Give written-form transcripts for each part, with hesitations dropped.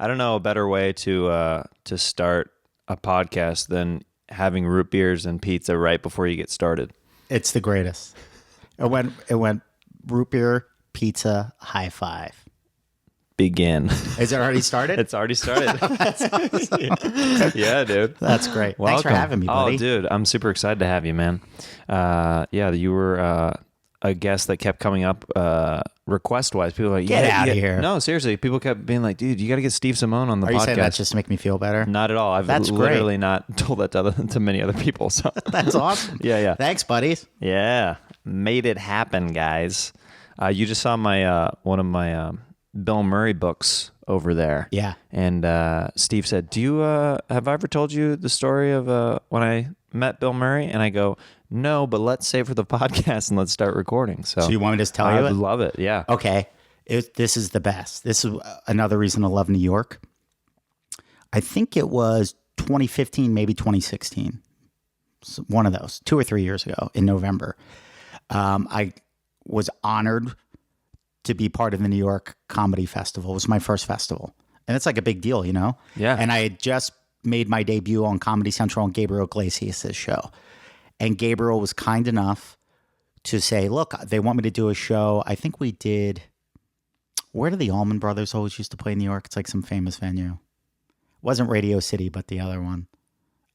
I don't know a better way to start a podcast than having root beers and pizza right before you get started. It's the greatest. It went root beer, pizza, high five. Begin. Is it already started? It's already started. That's awesome. Yeah, dude. That's great. Welcome. Thanks for having me, buddy. Oh, dude, I'm super excited to have you, man. Yeah, you were a guest that kept coming up request-wise. People were like, Get out of here. No, seriously. People kept being like, dude, you got to get Steve Simeone on the podcast. Are you saying that just to make me feel better? Not at all. I've That's literally great. not told that to many other people. So That's awesome. Yeah. Thanks, buddies. Yeah, made it happen, guys. You just saw my one of my Bill Murray books over there. Yeah. And Steve said, "Do you have I ever told you the story of when I met Bill Murray?" And I go, "No, but let's save for the podcast and let's start recording." So you want me to just tell you I it? love it. Yeah. Okay. This is the best. This is another reason to love New York. I think it was 2015, maybe 2016. One of those, 2 or 3 years ago in November. I was honored to be part of the New York Comedy Festival. It was my first festival. And it's like a big deal, you know? Yeah. And I had just made my debut on Comedy Central on Gabriel Iglesias' show. And Gabriel was kind enough to say, look, they want me to do a show. I think we did, where do the Allman Brothers always used to play in New York? It's like some famous venue. It wasn't Radio City, but the other one.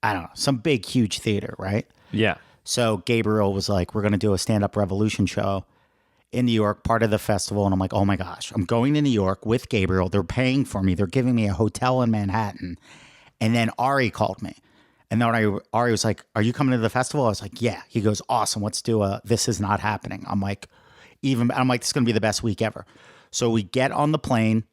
I don't know. Some big, huge theater, right? Yeah. So Gabriel was like, we're going to do a stand-up revolution show in New York, part of the festival. And I'm like, oh my gosh, I'm going to New York with Gabriel. They're paying for me. They're giving me a hotel in Manhattan. And then Ari called me. And then Ari was like, are you coming to the festival? I was like, yeah. He goes, awesome. Let's do This Is Not Happening. I'm like, this is going to be the best week ever. So we get on the plane.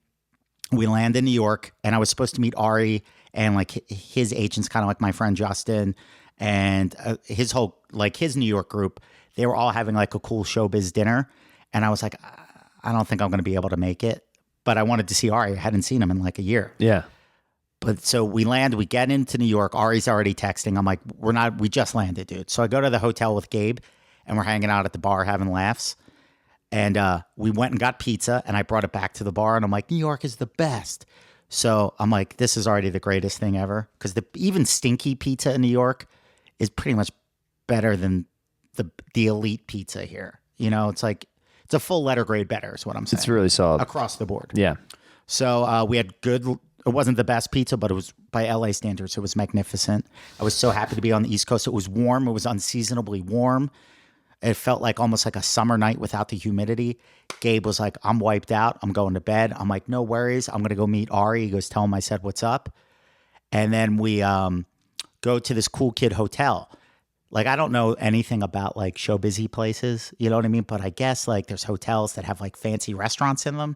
We land in New York. And I was supposed to meet Ari and like his agents, kind of like my friend Justin and his whole, like his New York group. They were all having like a cool showbiz dinner. And I was like, I don't think I'm going to be able to make it. But I wanted to see Ari. I hadn't seen him in like a year. Yeah. But so we get into New York. Ari's already texting. I'm like, we just landed, dude. So I go to the hotel with Gabe and we're hanging out at the bar having laughs. And we went and got pizza and I brought it back to the bar and I'm like, New York is the best. So I'm like, this is already the greatest thing ever. Because even stinky pizza in New York is pretty much better than the elite pizza here. You know, it's like, it's a full letter grade better is what I'm saying. It's really solid. Across the board. Yeah. So we had good, it wasn't the best pizza, but it was by LA standards. It was magnificent. I was so happy to be on the East Coast. It was warm. It was unseasonably warm. It felt like almost like a summer night without the humidity. Gabe was like, I'm wiped out. I'm going to bed. I'm like, no worries. I'm going to go meet Ari. He goes, tell him I said, what's up? And then we go to this cool kid hotel. Like, I don't know anything about like show busy places, you know what I mean? But I guess like there's hotels that have like fancy restaurants in them.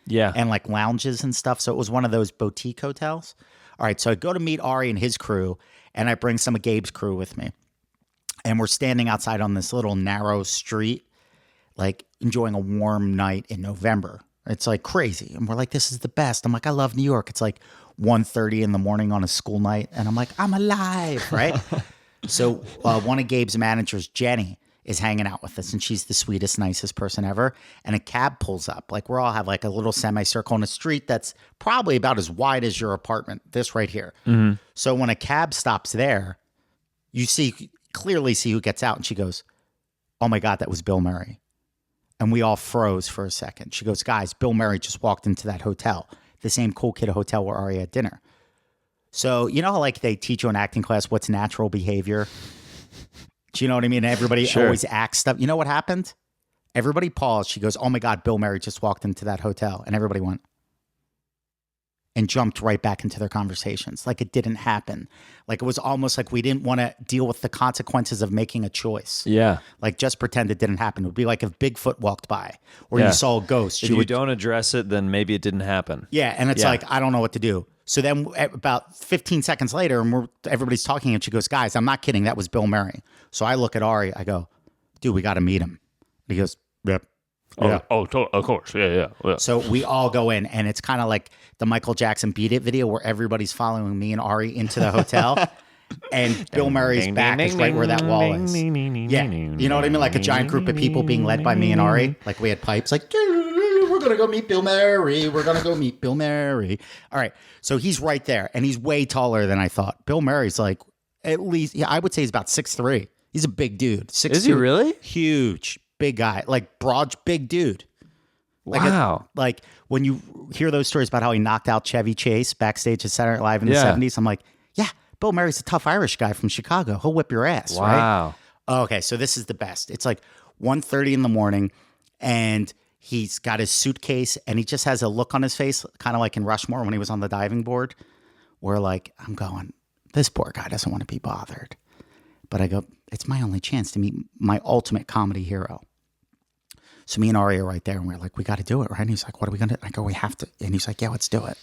Yeah. And like lounges and stuff. So it was one of those boutique hotels. All right. So I go to meet Ari and his crew and I bring some of Gabe's crew with me. And we're standing outside on this little narrow street, like enjoying a warm night in November. It's like crazy. And we're like, this is the best. I'm like, I love New York. It's like 1:30 in the morning on a school night. And I'm like, I'm alive. Right. So one of Gabe's managers, Jenny, is hanging out with us. And she's the sweetest, nicest person ever. And a cab pulls up. Like we all have like a little semicircle on a street that's probably about as wide as your apartment. This right here. Mm-hmm. So when a cab stops there, you clearly see who gets out. And she goes, oh my God, that was Bill Murray. And we all froze for a second. She goes, guys, Bill Murray just walked into that hotel, the same cool kid hotel where Ari had dinner. So, you know how like they teach you in acting class what's natural behavior? Do you know what I mean? Everybody always acts stuff. You know what happened? Everybody paused. She goes, oh my God, Bill Murray just walked into that hotel. And everybody went and jumped right back into their conversations. Like it didn't happen. Like it was almost like we didn't want to deal with the consequences of making a choice. Yeah. Like just pretend it didn't happen. It would be like if Bigfoot walked by or you saw a ghost. If you don't address it, then maybe it didn't happen. Yeah. And it's like, I don't know what to do. So then about 15 seconds later, and everybody's talking and she goes, guys, I'm not kidding. That was Bill Murray. So I look at Ari. I go, dude, we got to meet him. And he goes, yep. Yeah. Of course. Yeah. So we all go in, and it's kind of like the Michael Jackson Beat It video where everybody's following me and Ari into the hotel. And Bill Murray's back is right where that wall is. Yeah. You know what I mean? Like a giant group of people being led by me and Ari. Like we had pipes like... we're going to go meet Bill Murray. We're going to go meet Bill Murray. All right. So he's right there, and he's way taller than I thought. Bill Murray's like at least, I would say he's about 6'3". He's a big dude. 6'2". Is he really? Huge, big guy, like broad, big dude. Wow. Like when you hear those stories about how he knocked out Chevy Chase backstage at Saturday Night Live in the 70s, I'm like, yeah, Bill Murray's a tough Irish guy from Chicago. He'll whip your ass, right? Wow. Okay, so this is the best. It's like 1:30 in the morning, and he's got his suitcase, and he just has a look on his face, kind of like in Rushmore when he was on the diving board, where like, I'm going, this poor guy doesn't want to be bothered. But I go, it's my only chance to meet my ultimate comedy hero. So me and Ari are right there, and we're like, we got to do it, right? And he's like, what are we going to do? I go, we have to. And he's like, yeah, let's do it.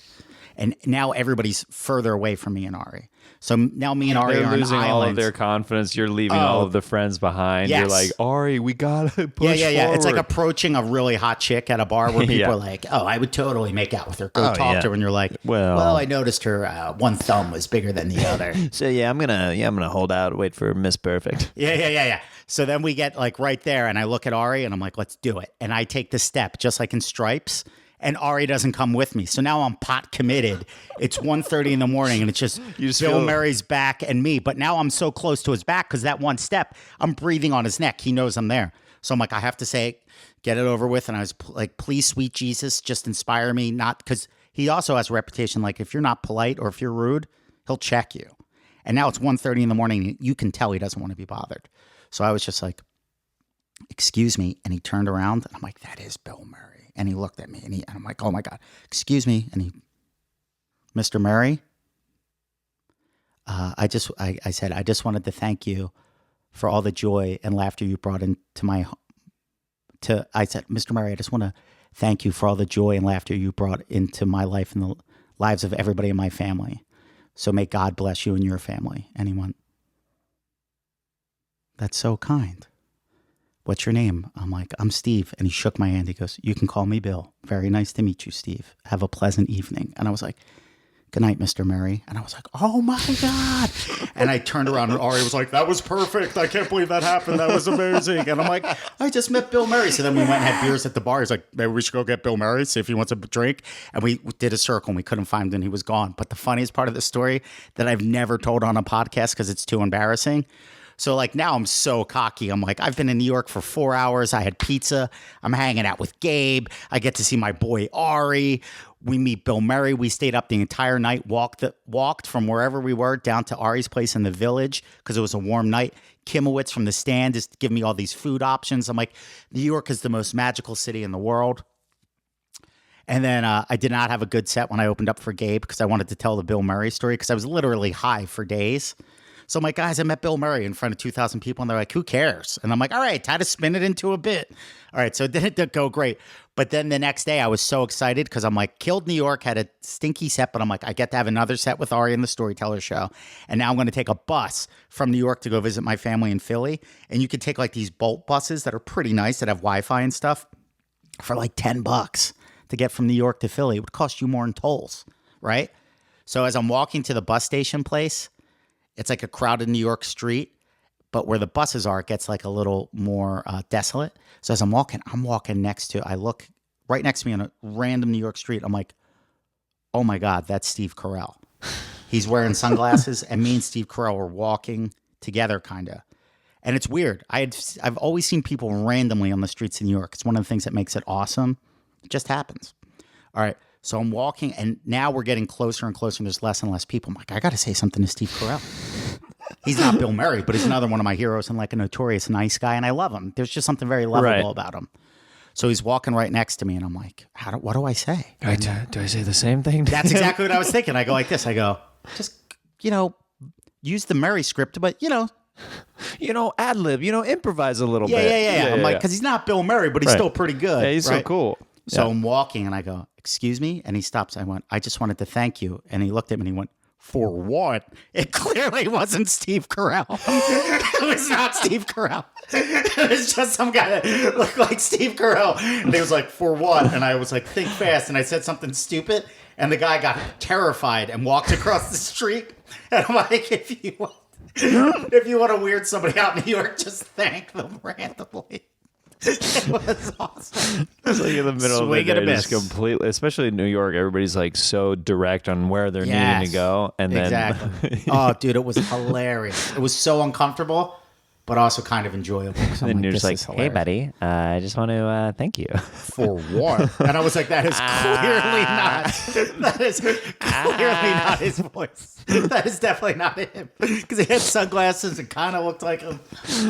And now everybody's further away from me and Ari. So now me and Ari They're are losing on all of islands. their confidence. You're leaving all of the friends behind. Yes. You're like, Ari, we gotta push Yeah. It's like forward. approaching a really hot chick at a bar where people Yeah. are like, oh, I would totally make out with her. Go talk yeah. to her. And you're like, Well- I noticed her one thumb was bigger than the other. So I'm gonna hold out, wait for Miss Perfect. Yeah. So then we get like right there, and I look at Ari, and I'm like, let's do it. And I take the step, just like in Stripes, and Ari doesn't come with me. So now I'm pot committed. It's 1:30 in the morning, and it's just just Bill feel- Murray's back and me. But now I'm so close to his back because that one step, I'm breathing on his neck. He knows I'm there. So I'm like, I have to say, get it over with. And I was like, please, sweet Jesus, just inspire me. Not because he also has a reputation like if you're not polite or if you're rude, he'll check you. And now it's 1:30 in the morning. You can tell he doesn't want to be bothered. So I was just like, excuse me. And he turned around, and I'm like, that is Bill Murray. And he looked at me, and I'm like, oh my God, excuse me. And Mr. Murray, I said, I just wanted to thank you for all the joy and laughter you brought into my, I said, Mr. Murray, I just want to thank you for all the joy and laughter you brought into my life and the lives of everybody in my family. So may God bless you and your family. And he went, that's so kind. What's your name? I'm like, I'm Steve. And he shook my hand. He goes, you can call me Bill. Very nice to meet you, Steve. Have a pleasant evening. And I was like, good night, Mr. Murray. And I was like, oh my God. And I turned around, and Ari was like, that was perfect. I can't believe that happened. That was amazing. And I'm like, I just met Bill Murray. So then we went and had beers at the bar. He's like, maybe we should go get Bill Murray, see if he wants a drink. And we did a circle, and we couldn't find him, and he was gone. But the funniest part of the story that I've never told on a podcast because it's too embarrassing. So like now I'm so cocky. I'm like, I've been in New York for 4 hours. I had pizza. I'm hanging out with Gabe. I get to see my boy Ari. We meet Bill Murray. We stayed up the entire night, walked from wherever we were down to Ari's place in the Village because it was a warm night. Kimowitz from the stand is giving me all these food options. I'm like, New York is the most magical city in the world. And then I did not have a good set when I opened up for Gabe because I wanted to tell the Bill Murray story because I was literally high for days. So I'm like, guys, I met Bill Murray in front of 2,000 people, and they're like, who cares? And I'm like, all right, time to spin it into a bit. All right, so it didn't go great. But then the next day, I was so excited because I'm like, killed New York, had a stinky set, but I'm like, I get to have another set with Ari in the Storyteller Show. And now I'm going to take a bus from New York to go visit my family in Philly. And you could take like these Bolt buses that are pretty nice that have Wi-Fi and stuff for like $10 to get from New York to Philly. It would cost you more in tolls, right? So as I'm walking to the bus station place, it's like a crowded New York street, but where the buses are, it gets like a little more desolate. So as I'm walking next to, I look right next to me on a random New York street. I'm like, oh my God, that's Steve Carell. He's wearing sunglasses, and me and Steve Carell were walking together, kind of. And it's weird. I've always seen people randomly on the streets of New York. It's one of the things that makes it awesome. It just happens. All right. So I'm walking, and now we're getting closer and closer, and there's less and less people. I'm like, I got to say something to Steve Carell. He's not Bill Murray, but he's another one of my heroes and like a notorious nice guy, and I love him. There's just something very lovable about him. So he's walking right next to me, and I'm like, what do I say? Do I say the same thing? That's exactly what I was thinking. I go like this. I go, just, use the Murray script, but, ad lib, improvise a little bit. Yeah. I'm like, because he's not Bill Murray, but he's still pretty good. Yeah, he's so cool. So I'm walking, and I go, excuse me? And he stops. I went, I just wanted to thank you. And he looked at me, and he went, for what? It clearly wasn't Steve Carell. It was not Steve Carell. It was just some guy that looked like Steve Carell. And he was like, for what? And I was like, think fast. And I said something stupid. And the guy got terrified and walked across the street. And I'm like, if you want to weird somebody out in New York, just thank them randomly. It was awesome. It's like in the middle Swing of the and a day, just miss. completely. Especially in New York, everybody's like so direct on where they're needing to go, and then exactly. Oh, dude, it was hilarious. It was so uncomfortable, but also kind of enjoyable. So then I'm you're this just is like, "Hey, hilarious. buddy, I just want to thank you." For what? And I was like, that is clearly not. That is clearly not his voice. That is definitely not him. Because he had sunglasses and kind of looked like him.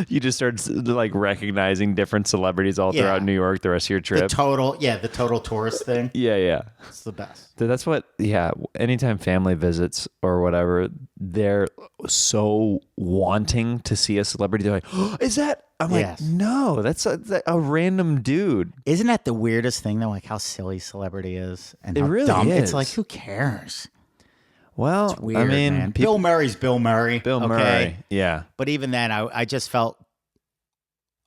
You just start like recognizing different celebrities all throughout Yeah. New York the rest of your The trip. total tourist thing. Yeah. It's the best. Dude, that's what, yeah. Anytime family visits or whatever, they're so wanting to see a celebrity. They're like, oh, is that? I'm Yes. like, no, that's a random dude. Isn't that the weirdest thing though? Like how silly celebrity is, and It how really dumb. is. It's like, who cares? Well, Weird, I mean, man. Bill Murray's Bill Murray. Bill okay? Murray. Yeah. But even then, I just felt,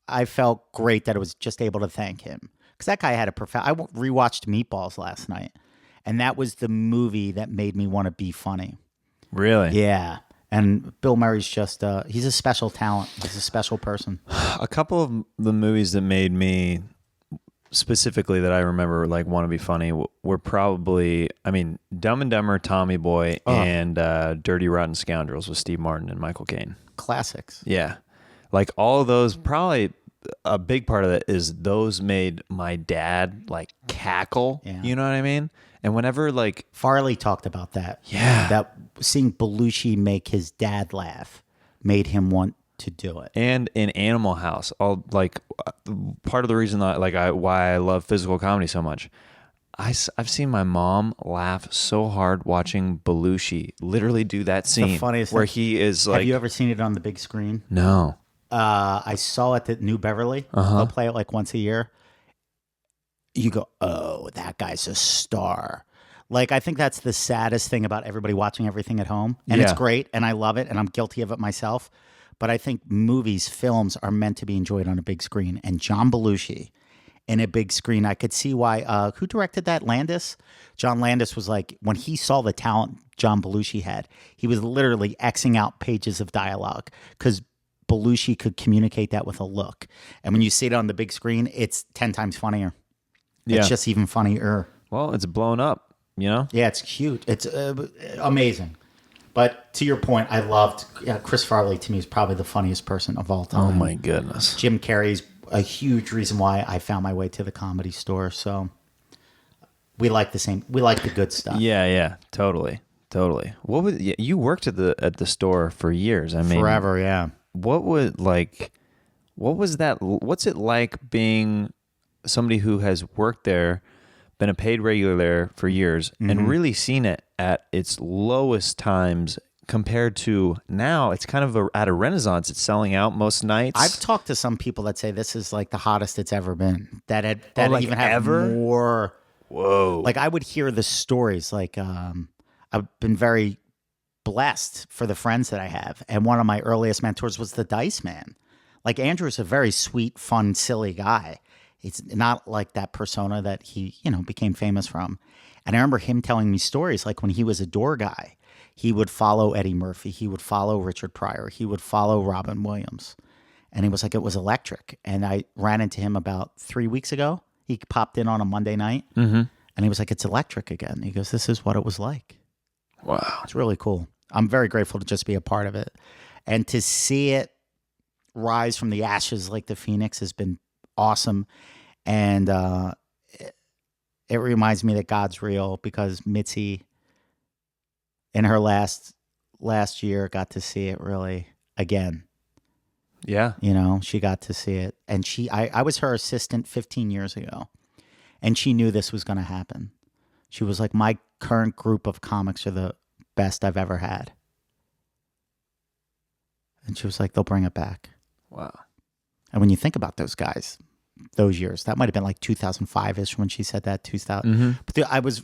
I felt great that I was just able to thank him because that guy had a profound. I rewatched Meatballs last night, and that was the movie that made me want to be funny. Really? Yeah. And Bill Murray's just, he's a special talent. He's a special person. A couple of the movies that made me specifically that I remember like want to be funny were probably, I mean, Dumb and Dumber, Tommy Boy, and Dirty Rotten Scoundrels with Steve Martin and Michael Caine. Classics. Yeah. Like all of those, probably a big part of it is those made my dad like cackle. Yeah. You know what I mean? And whenever like, Farley talked about that. Yeah. That seeing Belushi make his dad laugh made him want to do it. and in Animal House, all like part of the reason that why I love physical comedy so much. I've seen my mom laugh so hard watching Belushi literally do that scene funniest where thing. he is like, Have you ever seen it on the big screen? no. I saw it at New Beverly. They'll play it like once a year. You go, oh, that guy's a star. Like, I think that's the saddest thing about everybody watching everything at home. And it's Yeah. great, and I love it, and I'm guilty of it myself. But I think movies, films are meant to be enjoyed on a big screen. And John Belushi in a big screen, I could see why. Who directed that? Landis? John Landis was like, when he saw the talent John Belushi had, he was literally Xing out pages of dialogue because Belushi could communicate that with a look. And when you see it on the big screen, it's 10 times funnier. Yeah. It's just even funnier. Well, it's blown up, you know? Yeah, it's cute. It's amazing. But to your point, I loved Chris Farley. To me, is probably the funniest person of all time. Oh my goodness. Jim Carrey's a huge reason why I found my way to the Comedy Store. So we like the same. We like the good stuff. Yeah, totally. What was you worked at the store for years? I mean, Forever. Yeah. What's it like being somebody who has worked there, been a paid regular there for years, and really seen it at its lowest times compared to now? It's kind of at a renaissance. It's selling out most nights. I've talked to some people that say this is like the hottest it's ever been. That like even have ever? more. Whoa. Like I would hear the stories. Like I've been very blessed for the friends that I have, and one of my earliest mentors was the Dice Man. Like Andrew's a very sweet, fun, silly guy. It's not like that persona that he, became famous from. And I remember him telling me stories like when he was a door guy, he would follow Eddie Murphy, he would follow Richard Pryor, he would follow Robin Williams. And he was like, it was electric. And I ran into him about 3 weeks ago. He popped in on a Monday night and he was like, it's electric again. He goes, this is what it was like. Wow. It's really cool. I'm very grateful to just be a part of it. And to see it rise from the ashes like the phoenix has been awesome. And it reminds me that God's real because Mitzi in her last year got to see it really again. Yeah. She got to see it. And I was her assistant 15 years ago. And she knew this was going to happen. She was like, my current group of comics are the best I've ever had. And she was like, they'll bring it back. Wow. And when you think about those guys, those years, that might have been like 2005-ish when she said that, 2000. But I was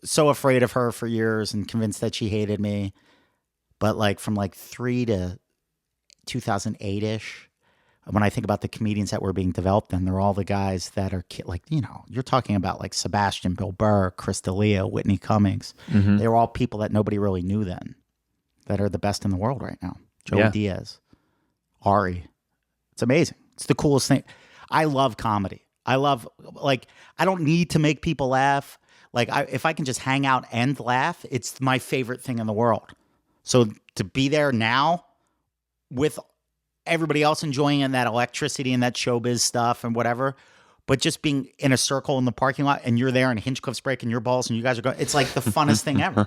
so afraid of her for years and convinced that she hated me. But like from like 3 to 2008-ish, when I think about the comedians that were being developed then, they're all the guys that are like, you're talking about like Sebastian, Bill Burr, Chris D'Elia, Whitney Cummings. They were all people that nobody really knew then that are the best in the world right now. Joey Diaz, Ari. It's amazing. It's the coolest thing. I love comedy. I love, like, I don't need to make people laugh. Like, if I can just hang out and laugh, it's my favorite thing in the world. So to be there now with everybody else enjoying it, and that electricity and that showbiz stuff and whatever, but just being in a circle in the parking lot and you're there and Hinchcliffe's breaking your balls and you guys are going, it's like the funnest thing ever.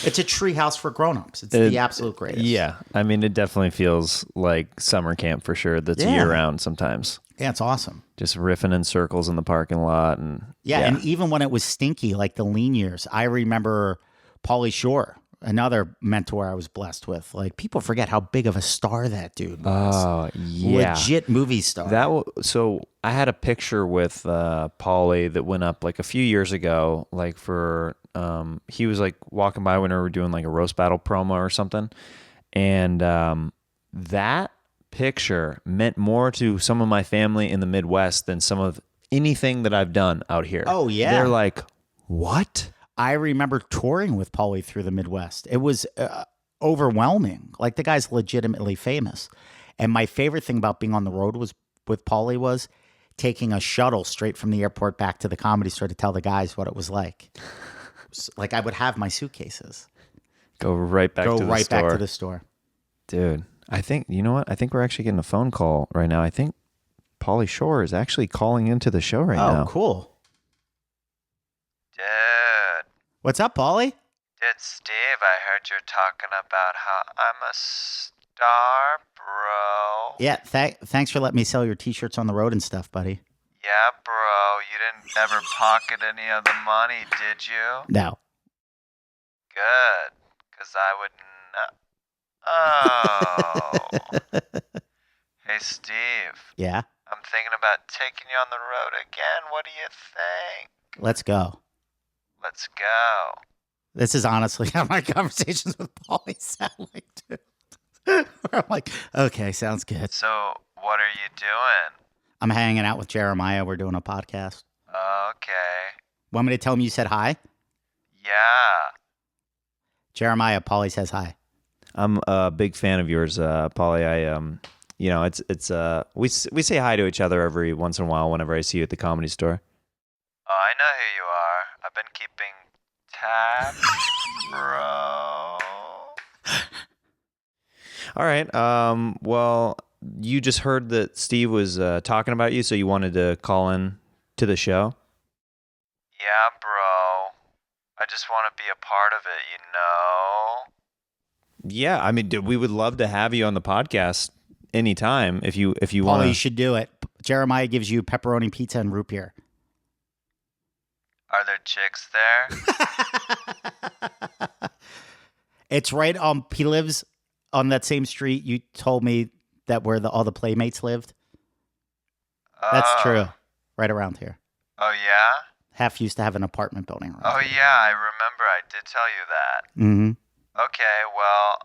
It's a tree house for grown-ups. It's the absolute greatest. Yeah. I mean, it definitely feels like summer camp for sure. That's year round sometimes. Yeah, it's awesome. Just riffing in circles in the parking lot. And and even when it was stinky, like the lean years, I remember Pauly Shore, another mentor I was blessed with. Like, people forget how big of a star that dude was. Oh, yeah. Legit movie star. So I had a picture with Pauly that went up like a few years ago, like for, he was like walking by when we were doing like a roast battle promo or something. And that picture meant more to some of my family in the Midwest than some of anything that I've done out here. Oh, yeah. They're like, what? I remember touring with Pauly through the Midwest. It was overwhelming. Like, the guy's legitimately famous. And my favorite thing about being on the road with Pauly was taking a shuttle straight from the airport back to the Comedy Store to tell the guys what it was like. Like, I would have my suitcases. Go right back to the store. Dude, I think, you know what? I think we're actually getting a phone call right now. I think Pauly Shore is actually calling into the show right now. Oh, cool. Dude. What's up, Pauly? Dude, Steve, I heard you're talking about how I'm a star, bro. Yeah, thanks for letting me sell your T-shirts on the road and stuff, buddy. Yeah, bro. You didn't ever pocket any of the money, did you? No. Good, because I would not. Oh. Hey, Steve. Yeah? I'm thinking about taking you on the road again. What do you think? Let's go. Let's go. This is honestly how my conversations with Pauly sound like, too. I'm like, okay, sounds good. So, what are you doing? I'm hanging out with Jeremiah. We're doing a podcast. Okay. Want me to tell him you said hi? Yeah. Jeremiah, Pauly says hi. I'm a big fan of yours, Pauly. We say hi to each other every once in a while whenever I see you at the Comedy Store. Oh, I know who you are. I've been keeping tabs, bro. All right. Well, you just heard that Steve was talking about you, so you wanted to call in to the show? Yeah, bro. I just want to be a part of it, you know? Yeah, I mean, we would love to have you on the podcast anytime if you Pauly, want. you should do it. Jeremiah gives you pepperoni pizza and root beer. Are there chicks there? It's right. He lives on that same street you told me that where all the Playmates lived. That's true. Right around here. Oh, yeah? Half used to have an apartment building around Oh, here. yeah, I remember. I did tell you that. Mm-hmm. Okay, well,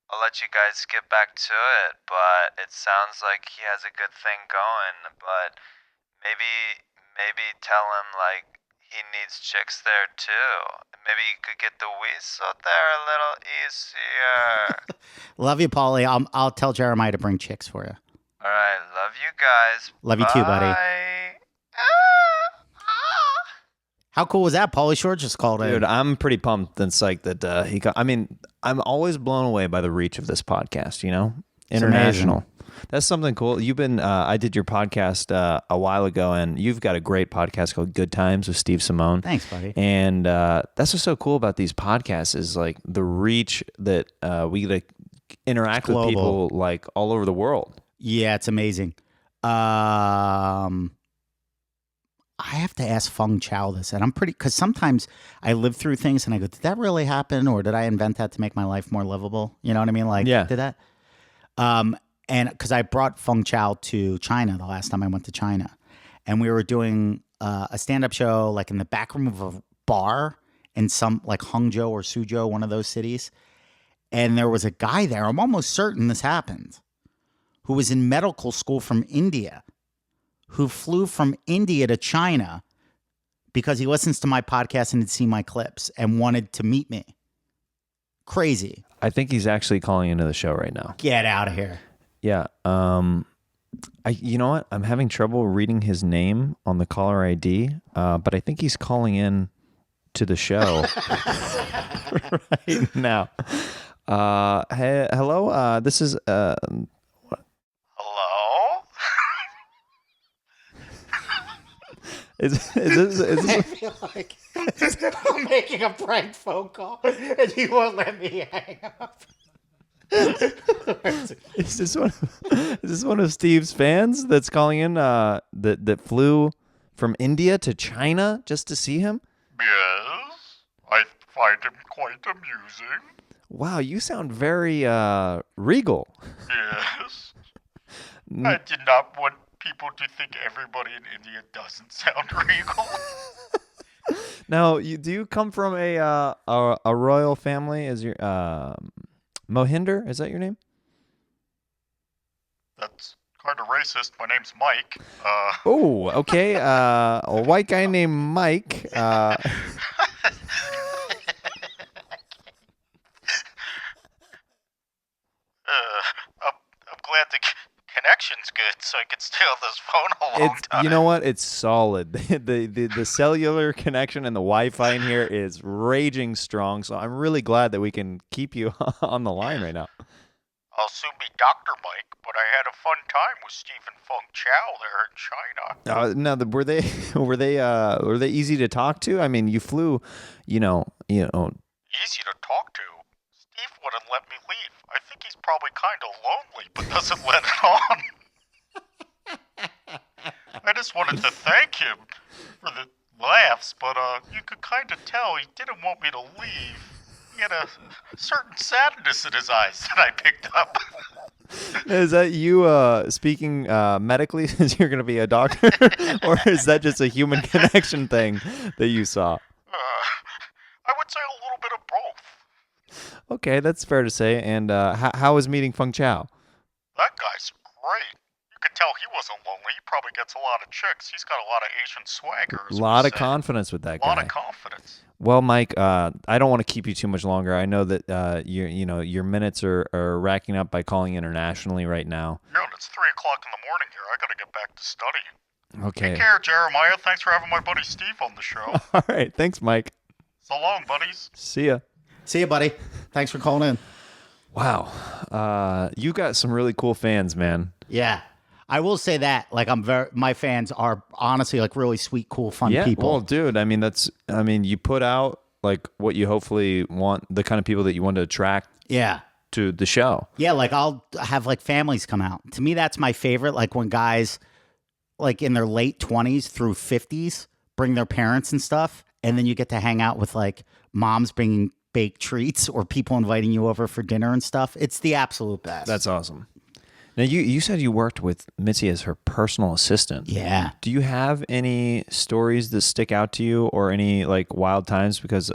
I'll let you guys get back to it, but it sounds like he has a good thing going, but maybe tell him, like, he needs chicks there, too. Maybe you could get the whistle there a little easier. Love you, Pauly. I'll tell Jeremiah to bring chicks for you. All right, love you guys. Love you too, buddy. Bye. How cool was that? Pauly Shore just called in. Dude, I'm pretty pumped and psyched that he got. I mean, I'm always blown away by the reach of this podcast, you know? International. That's something cool. You've been, I did your podcast a while ago, and you've got a great podcast called Good Times with Steve Simeone. Thanks, buddy. And that's what's so cool about these podcasts is like the reach that we get to interact with people like all over the world. Yeah, it's amazing. I have to ask Feng Chao this, and I'm because sometimes I live through things and I go, did that really happen? Or did I invent that to make my life more livable? You know what I mean? Like, yeah. Did that? And because I brought Feng Chao to China the last time I went to China, and we were doing a stand-up show like in the back room of a bar in some like Hangzhou or Suzhou, one of those cities. And there was a guy there, I'm almost certain this happened, who was in medical school from India, who flew from India to China because he listens to my podcast and had seen my clips and wanted to meet me. Crazy. I think he's actually calling into the show right now. Get out of here. Yeah. You know what? I'm having trouble reading his name on the caller ID, but I think he's calling in to the show right now. Hey, hello. This is Hello? I feel like I'm making a prank phone call and you won't let me hang up. Is this one of Steve's fans that's calling in? That flew from India to China just to see him? Yes, I find him quite amusing. Wow, you sound very regal. Yes. I did not want people to think everybody in India doesn't sound regal. Now, do you come from a royal family? Is your Mohinder? Is that your name? That's kind of racist. My name's Mike. Oh, okay. A white guy named Mike. I'm glad the connection's good, so I could stay on this phone a long time. You know what? It's solid. The cellular connection and the Wi-Fi in here is raging strong. So I'm really glad that we can keep you on the line right now. I'll soon be Dr. Mike, but I had a fun time with Stephen Feng Chow there in China. Now, were they easy to talk to? I mean, you flew, you know. Easy to talk to. Steve wouldn't let me leave. I think he's probably kind of lonely, but doesn't let it on. I just wanted to thank him for the laughs, but you could kind of tell he didn't want me to leave. He had a certain sadness in his eyes that I picked up. Is that you speaking medically since you're going to be a doctor? Or is that just a human connection thing that you saw? I would say a little bit of both. Okay, that's fair to say. And how was meeting Feng Chow? That guy's great. You could tell he wasn't lonely. He probably gets a lot of chicks. He's got a lot of Asian swagger. A lot of confidence with that guy. A lot of confidence. Well, Mike, I don't want to keep you too much longer. I know that your minutes are racking up by calling internationally right now. Yeah, and it's 3 o'clock in the morning here. I got to get back to studying. Okay. Take care, Jeremiah. Thanks for having my buddy Steve on the show. All right. Thanks, Mike. So long, buddies. See ya. See you, buddy. Thanks for calling in. Wow. You got some really cool fans, man. Yeah. I will say that, like, my fans are honestly like really sweet, cool, fun people. Well, dude, I mean, you put out like what you hopefully want, the kind of people that you want to attract. Yeah. To the show. Yeah, like I'll have like families come out. To me, that's my favorite. Like when guys, like in their late 20s through 50s, bring their parents and stuff, and then you get to hang out with like moms bringing baked treats or people inviting you over for dinner and stuff. It's the absolute best. That's awesome. Now, you said you worked with Mitzi as her personal assistant. Yeah. Do you have any stories that stick out to you or any like wild times? Because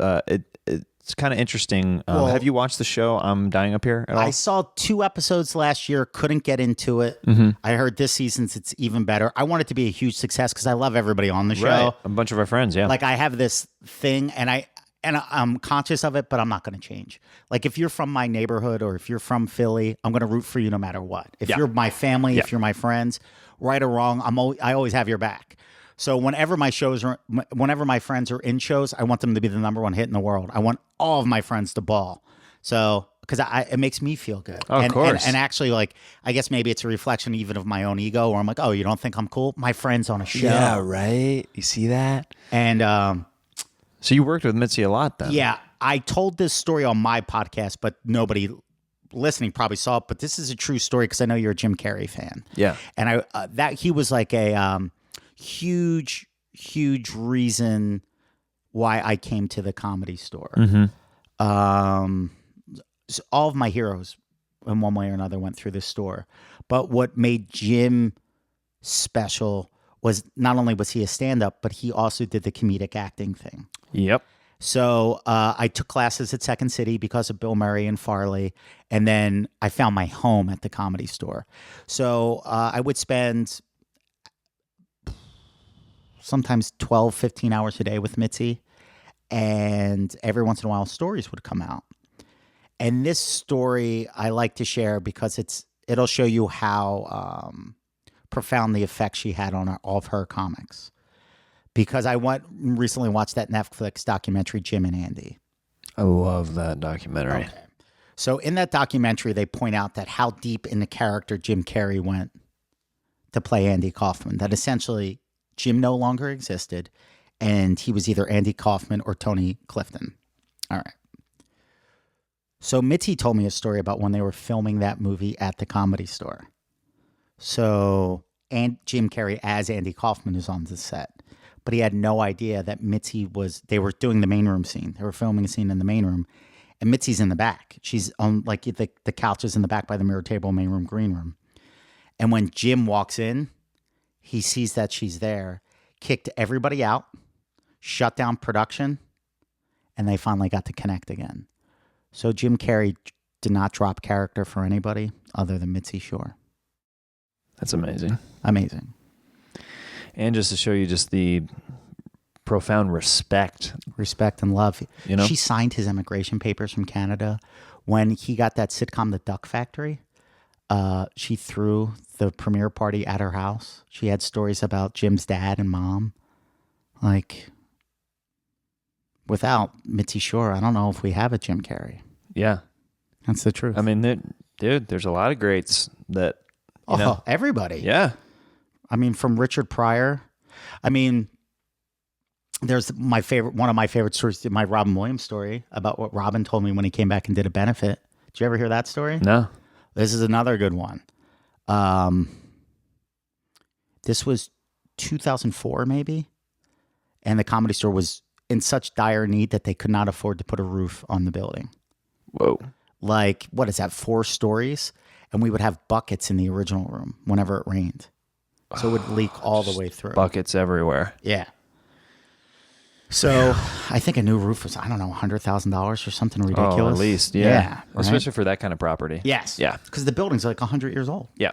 it's kind of interesting. Have you watched the show I'm Dying Up Here at all? I saw 2 episodes last year, couldn't get into it. Mm-hmm. I heard this season's it's even better. I want it to be a huge success because I love everybody on the show. Right. A bunch of our friends, yeah. Like I have this thing and I'm conscious of it, but I'm not going to change. Like if you're from my neighborhood or if you're from Philly, I'm going to root for you no matter what. If you're my family, if you're my friends, right or wrong, I always have your back. So whenever my friends are in shows, I want them to be the #1 hit in the world. I want all of my friends to ball. So because it makes me feel good. Oh, of course. And actually, like, I guess maybe it's a reflection even of my own ego where I'm like, oh, you don't think I'm cool? My friend's on a show. Yeah, right. You see that? And so you worked with Mitzi a lot then. Yeah. I told this story on my podcast, but nobody listening probably saw it. But this is a true story because I know you're a Jim Carrey fan. Yeah. And he was like a huge reason why I came to the Comedy Store. Mm-hmm. So all of my heroes in one way or another went through this store. But what made Jim special was not only was he a stand-up, but he also did the comedic acting thing. Yep. So I took classes at Second City because of Bill Murray and Farley, and then I found my home at the Comedy Store. So I would spend sometimes 12, 15 hours a day with Mitzi, and every once in a while stories would come out. And this story I like to share because it'll show you how profound the effect she had on all of her comics. Because I recently watched that Netflix documentary, Jim and Andy. I love that documentary. Okay. So in that documentary, they point out that how deep in the character Jim Carrey went to play Andy Kaufman, that essentially Jim no longer existed, and he was either Andy Kaufman or Tony Clifton. All right. So Mitzi told me a story about when they were filming that movie at the Comedy Store. So Jim Carrey as Andy Kaufman is on the set, but he had no idea that they were doing the main room scene. They were filming a scene in the main room, and Mitzi's in the back. She's on like the couches in the back by the mirror table, main room, green room. And when Jim walks in, he sees that she's there, kicked everybody out, shut down production, and they finally got to connect again. So Jim Carrey did not drop character for anybody other than Mitzi Shore. That's amazing. Amazing. And just to show you just the profound respect and love. You know? She signed his immigration papers from Canada. When he got that sitcom, The Duck Factory, she threw the premiere party at her house. She had stories about Jim's dad and mom. Like, without Mitzi Shore, I don't know if we have a Jim Carrey. Yeah. That's the truth. I mean, dude, there's a lot of greats that, you know. Everybody. Yeah. I mean, from Richard Pryor. I mean, there's one of my favorite stories, my Robin Williams story about what Robin told me when he came back and did a benefit. Did you ever hear that story? No. This is another good one. This was 2004, maybe. And the Comedy Store was in such dire need that they could not afford to put a roof on the building. Whoa. Like, what is that, 4 stories? And we would have buckets in the original room whenever it rained. So it would leak all the way through. Buckets everywhere. Yeah. So I think a new roof was, I don't know, $100,000 or something ridiculous. Oh, at least, yeah. Yeah, Especially for that kind of property. Yes. Yeah. Because the building's like 100 years old. Yeah.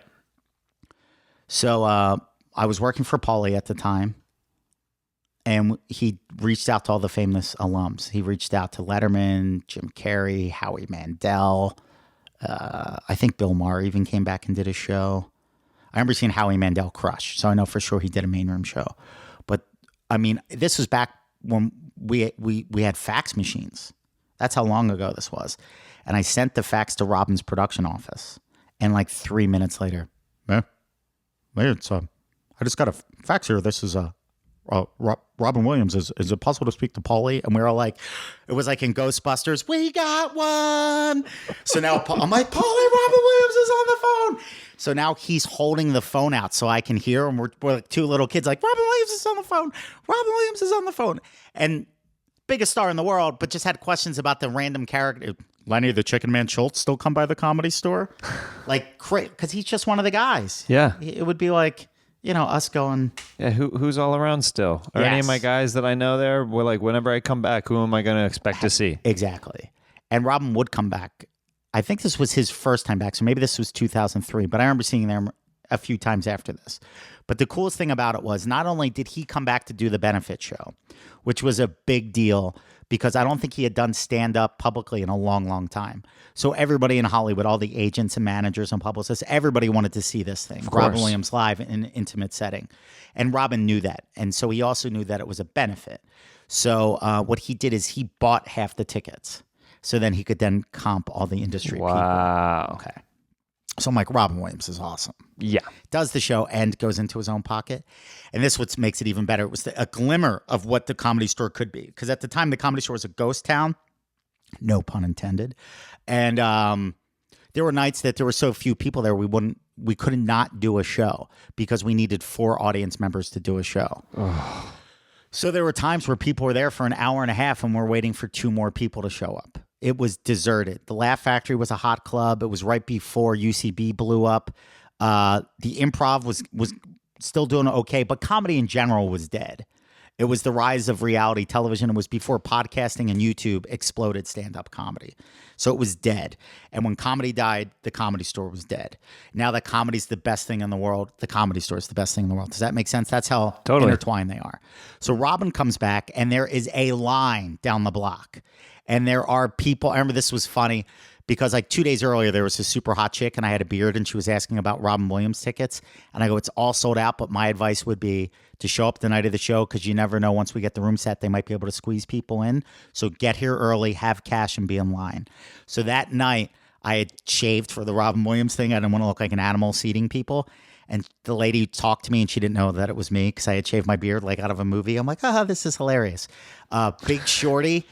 So I was working for Pauly at the time, and he reached out to all the famous alums. He reached out to Letterman, Jim Carrey, Howie Mandel. I think Bill Maher even came back and did a show. I remember seeing Howie Mandel crush, so I know for sure he did a main room show. But, I mean, this was back when we had fax machines. That's how long ago this was. And I sent the fax to Robin's production office. And like 3 minutes later, it's I just got a fax here. This is Robin Williams. Is it possible to speak to Pauly? And we were all like, it was like in Ghostbusters, we got one. So now I'm like, Pauly, Robin Williams is on the phone. So now he's holding the phone out so I can hear him. We're like 2 little kids like, Robin Williams is on the phone. Robin Williams is on the phone. And biggest star in the world, but just had questions about the random character. Lenny the Chicken Man Schultz still come by the Comedy Store? Like, because he's just one of the guys. Yeah. It would be like, us going. Yeah, who's all around still? Are any of my guys that I know there? We're like, whenever I come back, who am I going to expect to see? Exactly. And Robin would come back. I think this was his first time back, so maybe this was 2003, but I remember seeing them a few times after this. But the coolest thing about it was not only did he come back to do the benefit show, which was a big deal because I don't think he had done stand-up publicly in a long, long time. So everybody in Hollywood, all the agents and managers and publicists, everybody wanted to see this thing. Robin Williams live in an intimate setting. And Robin knew that. And so he also knew that it was a benefit. So what he did is he bought half the tickets. So then he could then comp all the industry people. Wow. Okay. So I'm like, Robin Williams is awesome. Yeah. Does the show and goes into his own pocket. And this what makes it even better. It was a glimmer of what the Comedy Store could be. Because at the time, the Comedy Store was a ghost town. No pun intended. And there were nights that there were so few people there, we could not do a show because we needed 4 audience members to do a show. So there were times where people were there for an hour and a half and we're waiting for 2 more people to show up. It was deserted. The Laugh Factory was a hot club. It was right before UCB blew up. The Improv was still doing okay, but comedy in general was dead. It was the rise of reality television. It was before podcasting and YouTube exploded stand-up comedy. So it was dead. And when comedy died, the Comedy Store was dead. Now that comedy's the best thing in the world, the Comedy Store is the best thing in the world. Does that make sense? That's how intertwined they are. So Robin comes back, and there is a line down the block. And there are people, I remember this was funny. because like 2 days earlier there was a super hot chick and I had a beard and she was asking about Robin Williams tickets, and I go, it's all sold out, but my advice would be to show up the night of the show because you never know, once we get the room set they might be able to squeeze people in, so get here early, have cash, and be in line. So that night I had shaved for the Robin Williams thing. I didn't want to look like an animal seating people. And the lady talked to me and she didn't know that it was me because I had shaved my beard like out of a movie. I'm like, this is hilarious. Big Shorty,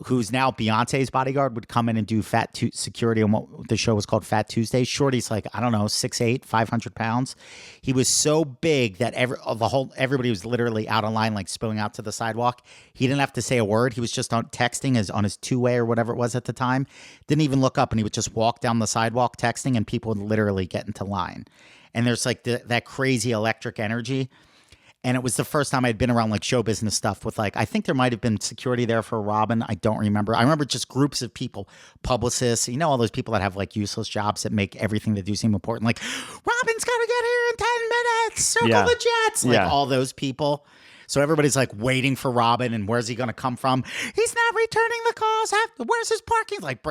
who's now Beyonce's bodyguard, would come in and do security on what the show was called Fat Tuesday. Shorty's like, I don't know, 6'8", 500 pounds. He was so big that everybody was literally out of line, like spilling out to the sidewalk. He didn't have to say a word. He was just texting on his two-way or whatever it was at the time. Didn't even look up, and he would just walk down the sidewalk texting, and people would literally get into line. And there's like that crazy electric energy. And it was the first time I'd been around like show business stuff with like, I think there might have been security there for Robin. I don't remember. I remember just groups of people, publicists, all those people that have like useless jobs that make everything they do seem important. Like, Robin's going to get here in 10 minutes. Circle the jets. Like all those people. So everybody's like waiting for Robin, and where's he going to come from? He's not returning the calls. Where's his parking? Like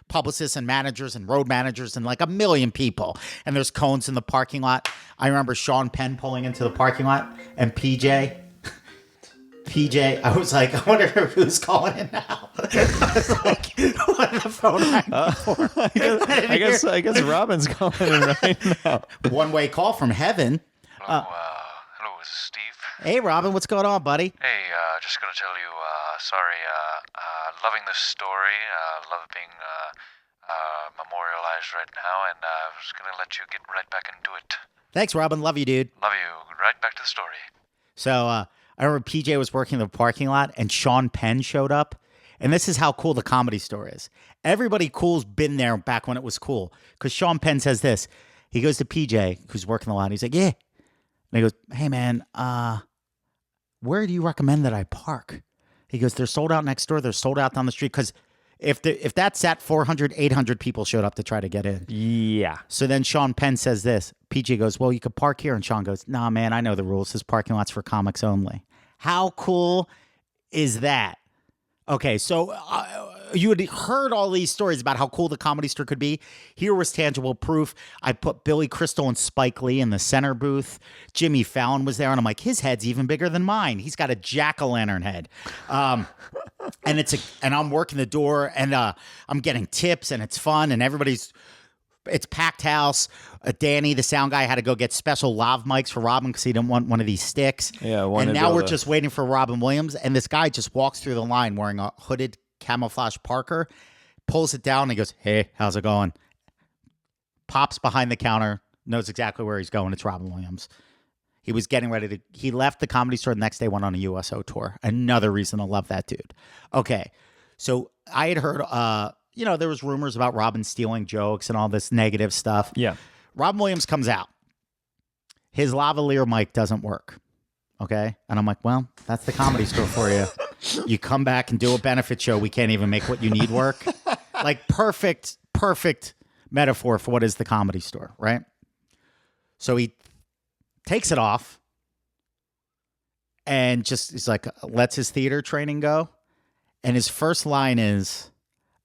publicists and managers and road managers and like a million people. And there's cones in the parking lot. I remember Sean Penn pulling into the parking lot, and PJ, I was like, I wonder who's calling in now. I was like, what the phone rang for? I guess Robin's calling in right now. One-way call from heaven. Hello, is this Steve? Hey, Robin, what's going on, buddy? Hey, just gonna tell you, sorry, loving this story, love it being memorialized right now, and I was gonna let you get right back into it. Thanks, Robin. Love you, dude. Love you. Right back to the story. So I remember PJ was working in the parking lot, and Sean Penn showed up. And this is how cool the Comedy Store is. Everybody cool's been there back when it was cool. Because Sean Penn says this. He goes to PJ, who's working the lot. He's like, yeah. And he goes, hey, man, where do you recommend that I park? He goes, they're sold out next door. They're sold out down the street. Because if that sat 400, 800 people showed up to try to get in. Yeah. So then Sean Penn says this. PJ goes, well, you could park here. And Sean goes, nah, man, I know the rules. This parking lot's for comics only. How cool is that? Okay, so you had heard all these stories about how cool the Comedy Store could be. Here was tangible proof. I put Billy Crystal and Spike Lee in the center booth. Jimmy Fallon was there, and I'm like, his head's even bigger than mine. He's got a jack-o'-lantern head. And I'm working the door, and I'm getting tips, and it's fun, and it's packed house. Danny, the sound guy, had to go get special lav mics for Robin because he didn't want one of these sticks. Yeah, and now we're just waiting for Robin Williams, and this guy just walks through the line wearing a hooded camouflage Parker, pulls it down, and he goes, hey, how's it going? Pops behind the counter, knows exactly where he's going. It's Robin Williams. He was getting ready to... He left the Comedy Store the next day, went on a USO tour. Another reason to love that dude. Okay, so I had heard... there was rumors about Robin stealing jokes and all this negative stuff. Yeah. Robin Williams comes out. His lavalier mic doesn't work. Okay? And I'm like, well, that's the Comedy Store for you. You come back and do a benefit show. We can't even make what you need work. Like perfect metaphor for what is the Comedy Store, right? So he takes it off and just is like, lets his theater training go. And his first line is...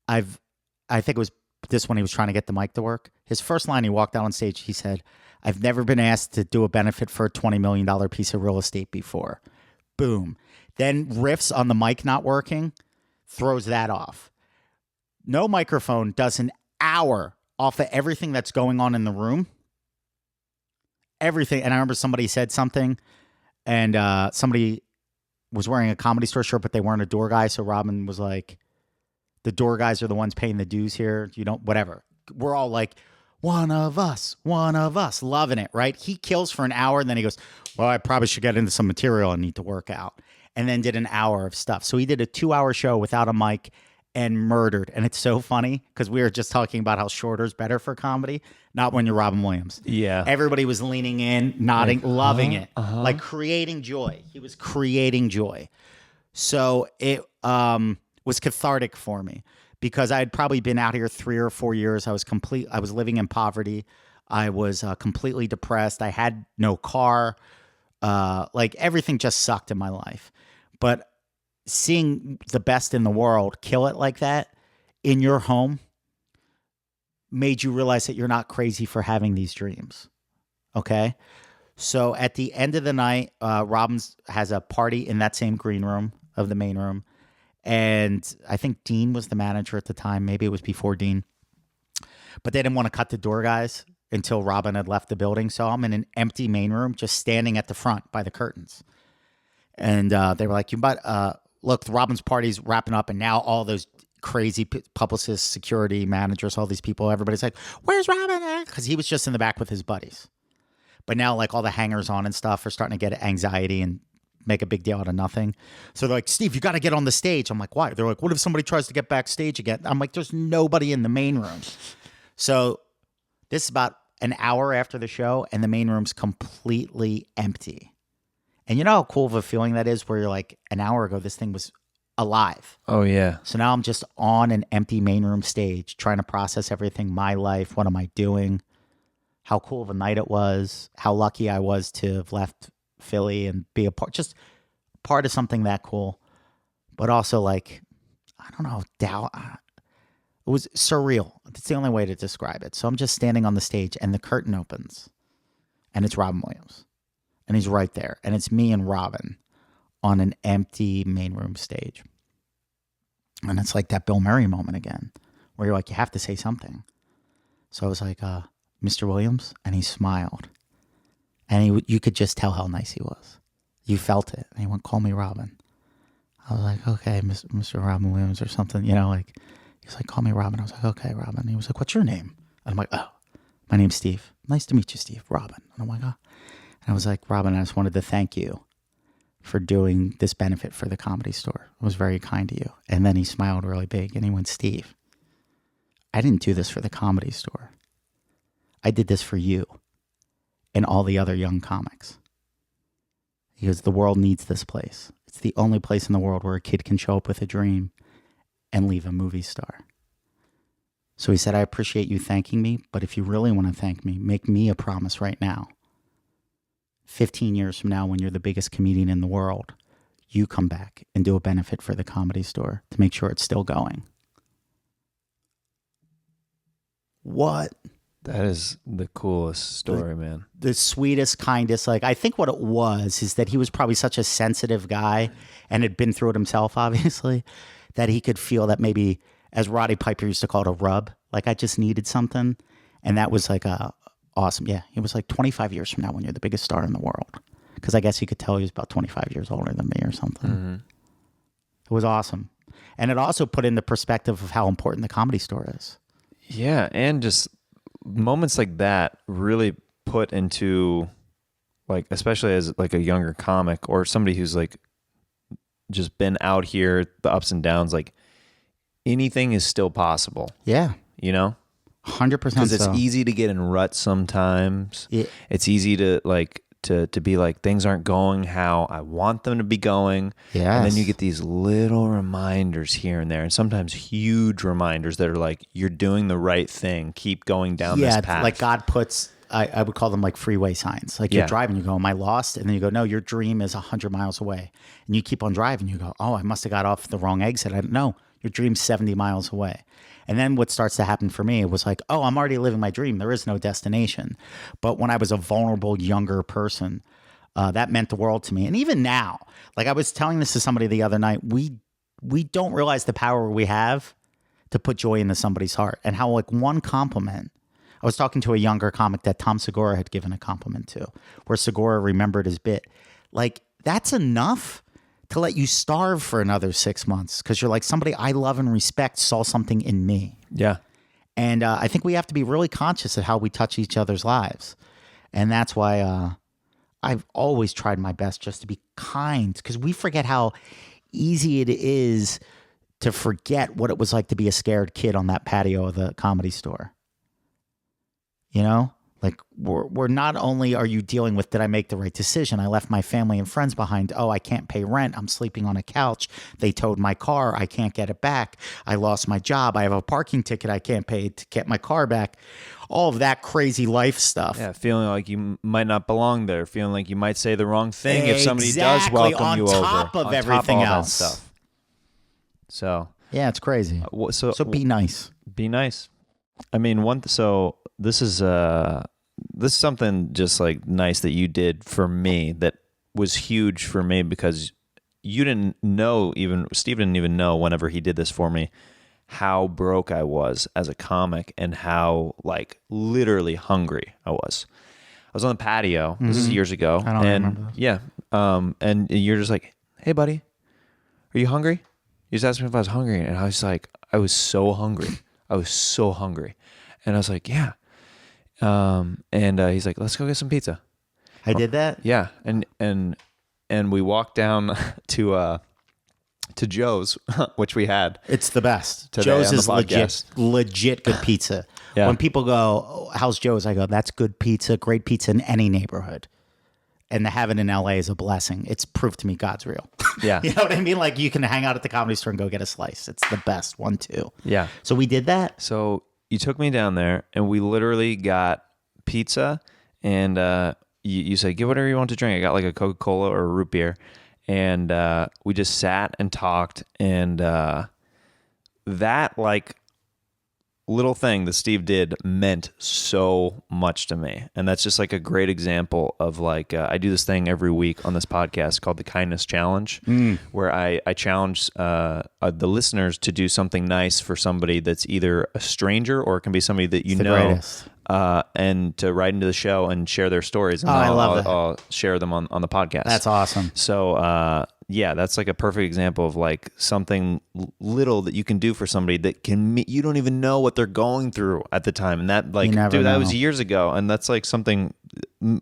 I think it was this when he was trying to get the mic to work. His first line, he walked out on stage, he said, I've never been asked to do a benefit for a $20 million piece of real estate before. Boom. Then riffs on the mic not working, throws that off. No microphone, does an hour off of everything that's going on in the room. Everything. And I remember somebody said something, and somebody was wearing a Comedy Store shirt, but they weren't a door guy. So Robin was like, the door guys are the ones paying the dues here. You don't, whatever. We're all like, one of us, loving it, right? He kills for an hour, and then he goes, well, I probably should get into some material I need to work out. And then did an hour of stuff. So he did a 2-hour show without a mic and murdered. And it's so funny because we were just talking about how shorter's better for comedy, not when you're Robin Williams. Yeah. Everybody was leaning in, nodding, loving it, like creating joy. He was creating joy. So it was cathartic for me because I had probably been out here 3 or 4 years. I was living in poverty. I was completely depressed. I had no car. Like everything just sucked in my life. But seeing the best in the world kill it like that in your home made you realize that you're not crazy for having these dreams. Okay? So at the end of the night, Robbins has a party in that same green room of the main room. And I think Dean was the manager at the time. Maybe it was before Dean. But they didn't want to cut the door guys until Robin had left the building. So I'm in an empty main room, just standing at the front by the curtains. And they were like, look, Robin's party's wrapping up. And now all those crazy publicists, security managers, all these people, everybody's like, where's Robin? Because he was just in the back with his buddies. But now like all the hangers on and stuff are starting to get anxiety and make a big deal out of nothing. So they're like, Steve, you got to get on the stage. I'm like, why? They're like, what if somebody tries to get backstage again? I'm like, there's nobody in the main room. So this is about an hour after the show, and the main room's completely empty. And you know how cool of a feeling that is, where you're like, an hour ago, this thing was alive. Oh, yeah. So now I'm just on an empty main room stage, trying to process everything, my life, what am I doing, how cool of a night it was, how lucky I was to have left Philly and be just part of something that cool. But also like, I don't know, it was surreal. That's the only way to describe it. So I'm just standing on the stage, and the curtain opens, and it's Robin Williams. And he's right there. And it's me and Robin on an empty main room stage. And it's like that Bill Murray moment again, where you're like, you have to say something. So I was like, Mr. Williams? And he smiled. And you could just tell how nice he was. You felt it. And he went, call me Robin. I was like, okay, Mr. Robin Williams or something, like, he's like, call me Robin. I was like, okay, Robin. He was like, what's your name? And I'm like, oh, my name's Steve. Nice to meet you, Steve. Robin. And I'm like, oh. And I was like, Robin, I just wanted to thank you for doing this benefit for the Comedy Store. It was very kind to you. And then he smiled really big, and he went, Steve, I didn't do this for the Comedy Store. I did this for you and all the other young comics. He goes, the world needs this place. It's the only place in the world where a kid can show up with a dream and leave a movie star. So he said, I appreciate you thanking me, but if you really want to thank me, make me a promise right now. 15 years from now, when you're the biggest comedian in the world, you come back and do a benefit for the Comedy Store to make sure it's still going. What? That is the coolest story, man. The sweetest, kindest. Like, I think what it was is that he was probably such a sensitive guy and had been through it himself, obviously, that he could feel that maybe, as Roddy Piper used to call it, a rub. Like, I just needed something. And that was like awesome. Yeah, he was like, 25 years from now, when you're the biggest star in the world. Because I guess he could tell he was about 25 years older than me or something. Mm-hmm. It was awesome. And it also put into perspective of how important the Comedy Store is. Yeah, and just moments like that really put into, like, especially as like a younger comic or somebody who's like just been out here, the ups and downs, like anything is still possible. Yeah. 100%. Because it's easy to get in ruts sometimes. Yeah. It's easy to like to be like, things aren't going how I want them to be going. Yeah. And then you get these little reminders here and there, and sometimes huge reminders that are like, you're doing the right thing. Keep going down this path. Like God puts, I would call them like freeway signs. Like you're driving, you go, am I lost? And then you go, no, your dream is 100 miles away. And you keep on driving. You go, oh, I must have got off the wrong exit. I don't know. Your dream's 70 miles away. And then what starts to happen for me, it was like, oh, I'm already living my dream. There is no destination. But when I was a vulnerable, younger person, that meant the world to me. And even now, like I was telling this to somebody the other night, we don't realize the power we have to put joy into somebody's heart. And how like one compliment, I was talking to a younger comic that Tom Segura had given a compliment to, where Segura remembered his bit. Like, that's enough to let you starve for another 6 months, because you're like, somebody I love and respect saw something in me. Yeah. And I think we have to be really conscious of how we touch each other's lives. And that's why I've always tried my best just to be kind, because we forget how easy it is to forget what it was like to be a scared kid on that patio of the Comedy Store. Like, we're not only are you dealing with, did I make the right decision? I left my family and friends behind. Oh, I can't pay rent. I'm sleeping on a couch. They towed my car. I can't get it back. I lost my job. I have a parking ticket I can't pay to get my car back. All of that crazy life stuff. Yeah, feeling like you might not belong there. Feeling like you might say the wrong thing if somebody does welcome you over. On top of everything else. That stuff. So. Yeah, it's crazy. So be nice. Be nice. I mean, so this is something just like nice that you did for me that was huge for me because you didn't know, even Steve didn't even know whenever he did this for me, how broke I was as a comic and how like literally hungry I was. I was on the patio. This is years ago. I don't remember this. Yeah. And you're just like, "Hey buddy, are you hungry?" You just asked me if I was hungry. And I was like, I was so hungry. I was so hungry. And I was like, yeah. And he's like, "Let's go get some pizza." I did that? Yeah. And we walked down to Joe's, which we had. It's the best. Today Joe's on the is legit good pizza. Yeah. When people go, "Oh, how's Joe's?" I go, "That's good pizza, great pizza in any neighborhood." And to have it in LA is a blessing. It's proof to me God's real. Yeah. You know what I mean? Like you can hang out at the Comedy Store and go get a slice. It's the best one too. Yeah. So we did that. So you took me down there and we literally got pizza and you said, "Get whatever you want to drink." I got like a Coca-Cola or a root beer. And we just sat and talked. And that like little thing that Steve did meant so much to me. And that's just like a great example of like, I do this thing every week on this podcast called the Kindness Challenge, where I challenge the listeners to do something nice for somebody that's either a stranger or it can be somebody that you know. Greatest. And to write into the show and share their stories. And I love that. I'll share them on the podcast. That's awesome. So, yeah, that's like a perfect example of like something little that you can do for somebody that you don't even know what they're going through at the time. And that like, never dude, that know. was years ago. And that's like something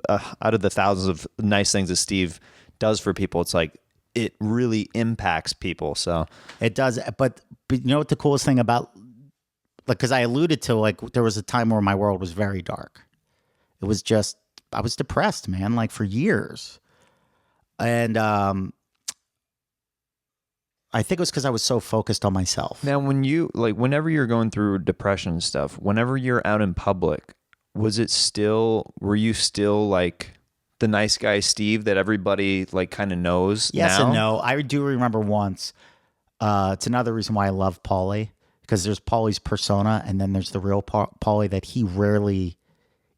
out of the thousands of nice things that Steve does for people. It's like, it really impacts people. So It does. But you know what the coolest thing about, like, because I alluded to, like, there was a time where my world was very dark. It was just, I was depressed, man, like for years. And I think it was because I was so focused on myself. now when you like, whenever you're going through depression and stuff, whenever you're out in public, were you still like the nice guy Steve that everybody like kind of knows? Yes now? and no. I do remember once, it's another reason why I love Pauly, because there's Pauly's persona and then there's the real Pauly that he rarely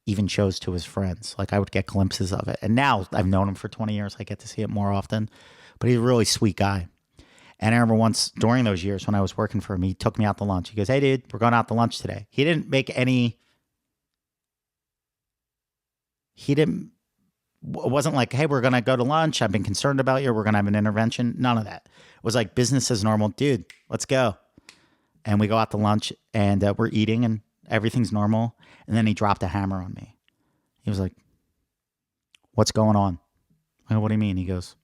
even shows to his friends. Like I would get glimpses of it. And now I've known him for 20 years. I get to see it more often. But he's a really sweet guy. And I remember once during those years when I was working for him, he took me out to lunch. He goes, "Hey, dude, we're going out to lunch today." It wasn't like, "Hey, we're going to go to lunch. I've been concerned about you. We're going to have an intervention." None of that. It was like business as normal. "Dude, let's go." And we go out to lunch and we're eating and everything's normal. And then he dropped a hammer on me. He was like, "What's going on?" I go, "What do you mean?" He goes,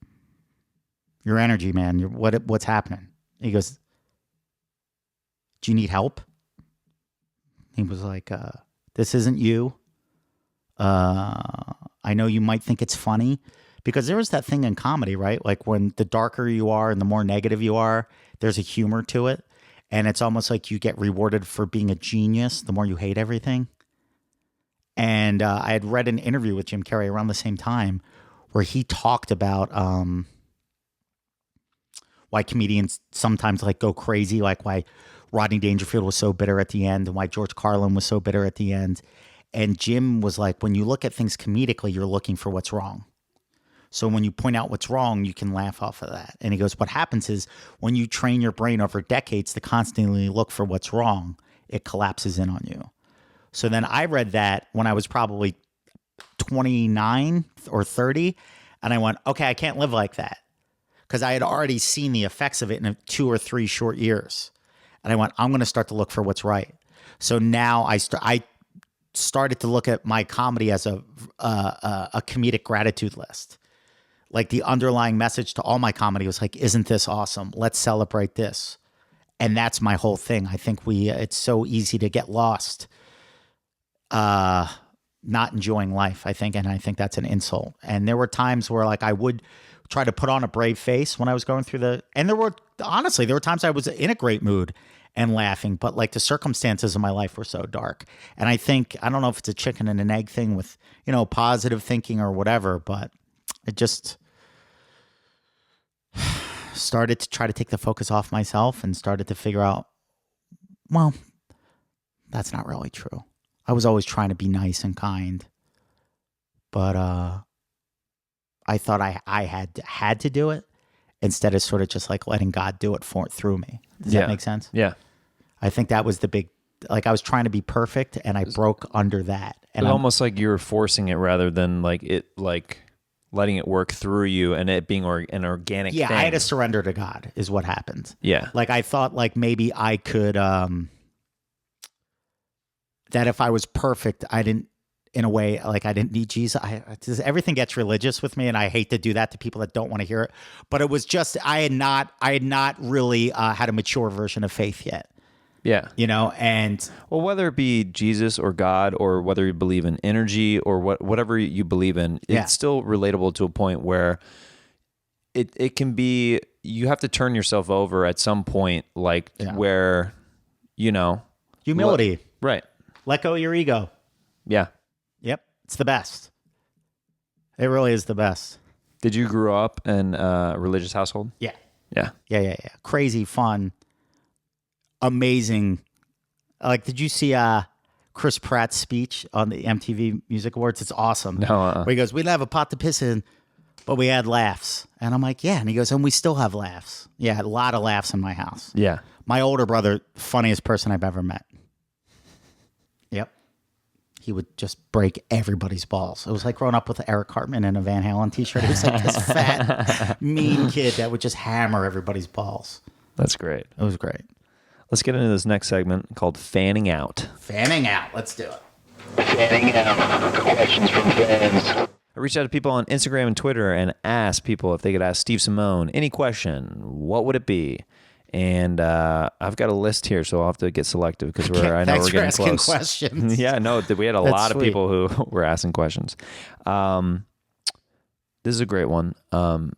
"Your energy, man. What's happening?" He goes, "Do you need help?" He was like, "This isn't you. I know you might think it's funny." Because there is that thing in comedy, right? Like when the darker you are and the more negative you are, there's a humor to it. And it's almost like you get rewarded for being a genius the more you hate everything. And I had read an interview with Jim Carrey around the same time where he talked about why comedians sometimes like go crazy, like why Rodney Dangerfield was so bitter at the end and why George Carlin was so bitter at the end. And Jim was like, when you look at things comedically, you're looking for what's wrong. So when you point out what's wrong, you can laugh off of that. And he goes, what happens is when you train your brain over decades to constantly look for what's wrong, it collapses in on you. So then I read that when I was probably 29 or 30. And I went, okay, I can't live like that. Because I had already seen the effects of it in 2 or 3 short years. And I went, I'm going to start to look for what's right. So now I started to look at my comedy as a comedic gratitude list. Like the underlying message to all my comedy was like, isn't this awesome? Let's celebrate this. And that's my whole thing. I think it's so easy to get lost not enjoying life, I think. And I think that's an insult. And there were times where like I would try to put on a brave face when I was going through and there were times I was in a great mood and laughing, but like the circumstances of my life were so dark. And I don't know if it's a chicken and an egg thing with, positive thinking or whatever, but it just started to try to take the focus off myself and started to figure out, well, that's not really true. I was always trying to be nice and kind, but I thought I had to do it instead of sort of just like letting God do it through me. Does that make sense? Yeah. I think that was the big, like I was trying to be perfect and I broke under that. And It's almost like you were forcing it rather than like it, like letting it work through you and it being an organic thing. I had to surrender to God is what happened. Yeah. Like I thought like maybe I could, that if I was perfect, I didn't, in a way, like I didn't need Jesus. Everything gets religious with me, and I hate to do that to people that don't want to hear it. But it was just I had not really had a mature version of faith yet. Yeah. You know, and well, whether it be Jesus or God or whether you believe in energy or whatever you believe in, it's still relatable to a point where it can be, you have to turn yourself over at some point, like where, you know. Humility. Right. Let go of your ego. Yeah. Yep. It's the best. It really is the best. Did you grow up in a religious household? Yeah. Yeah. Yeah. Crazy fun. Amazing. Like, did you see Chris Pratt's speech on the MTV Music Awards? It's awesome. No. Where he goes, we didn't have a pot to piss in, but we had laughs. And I'm like, yeah. And he goes, and we still have laughs. Yeah, a lot of laughs in my house. Yeah. My older brother, funniest person I've ever met. Yep. He would just break everybody's balls. It was like growing up with Eric Cartman in a Van Halen t-shirt. He was like this fat, mean kid that would just hammer everybody's balls. That's great. It was great. Let's get into this next segment called Fanning Out. Fanning out. Let's do it. Fanning out. Questions from fans. I reached out to people on Instagram and Twitter and asked people if they could ask Steve Simeone any question. What would it be? And I've got a list here, so I'll have to get selective because I know we're getting close. Questions. Yeah, no, we had a lot of people who were asking questions. This is a great one from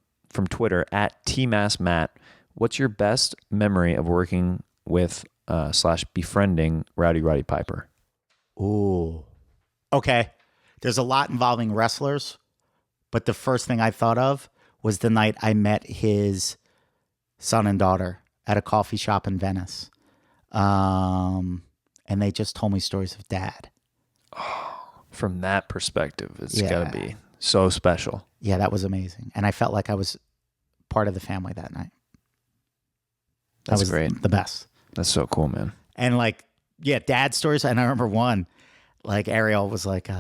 Twitter at @TMassMatt. What's your best memory of working with / befriending Roddy Piper? Ooh. Okay. There's a lot involving wrestlers, but the first thing I thought of was the night I met his son and daughter at a coffee shop in Venice. And they just told me stories of Dad. From that perspective, it's got to be so special. Yeah, that was amazing. And I felt like I was part of the family that night. That was great. The best. That's so cool, man. And like, yeah, Dad stories. And I remember one, like Ariel was like,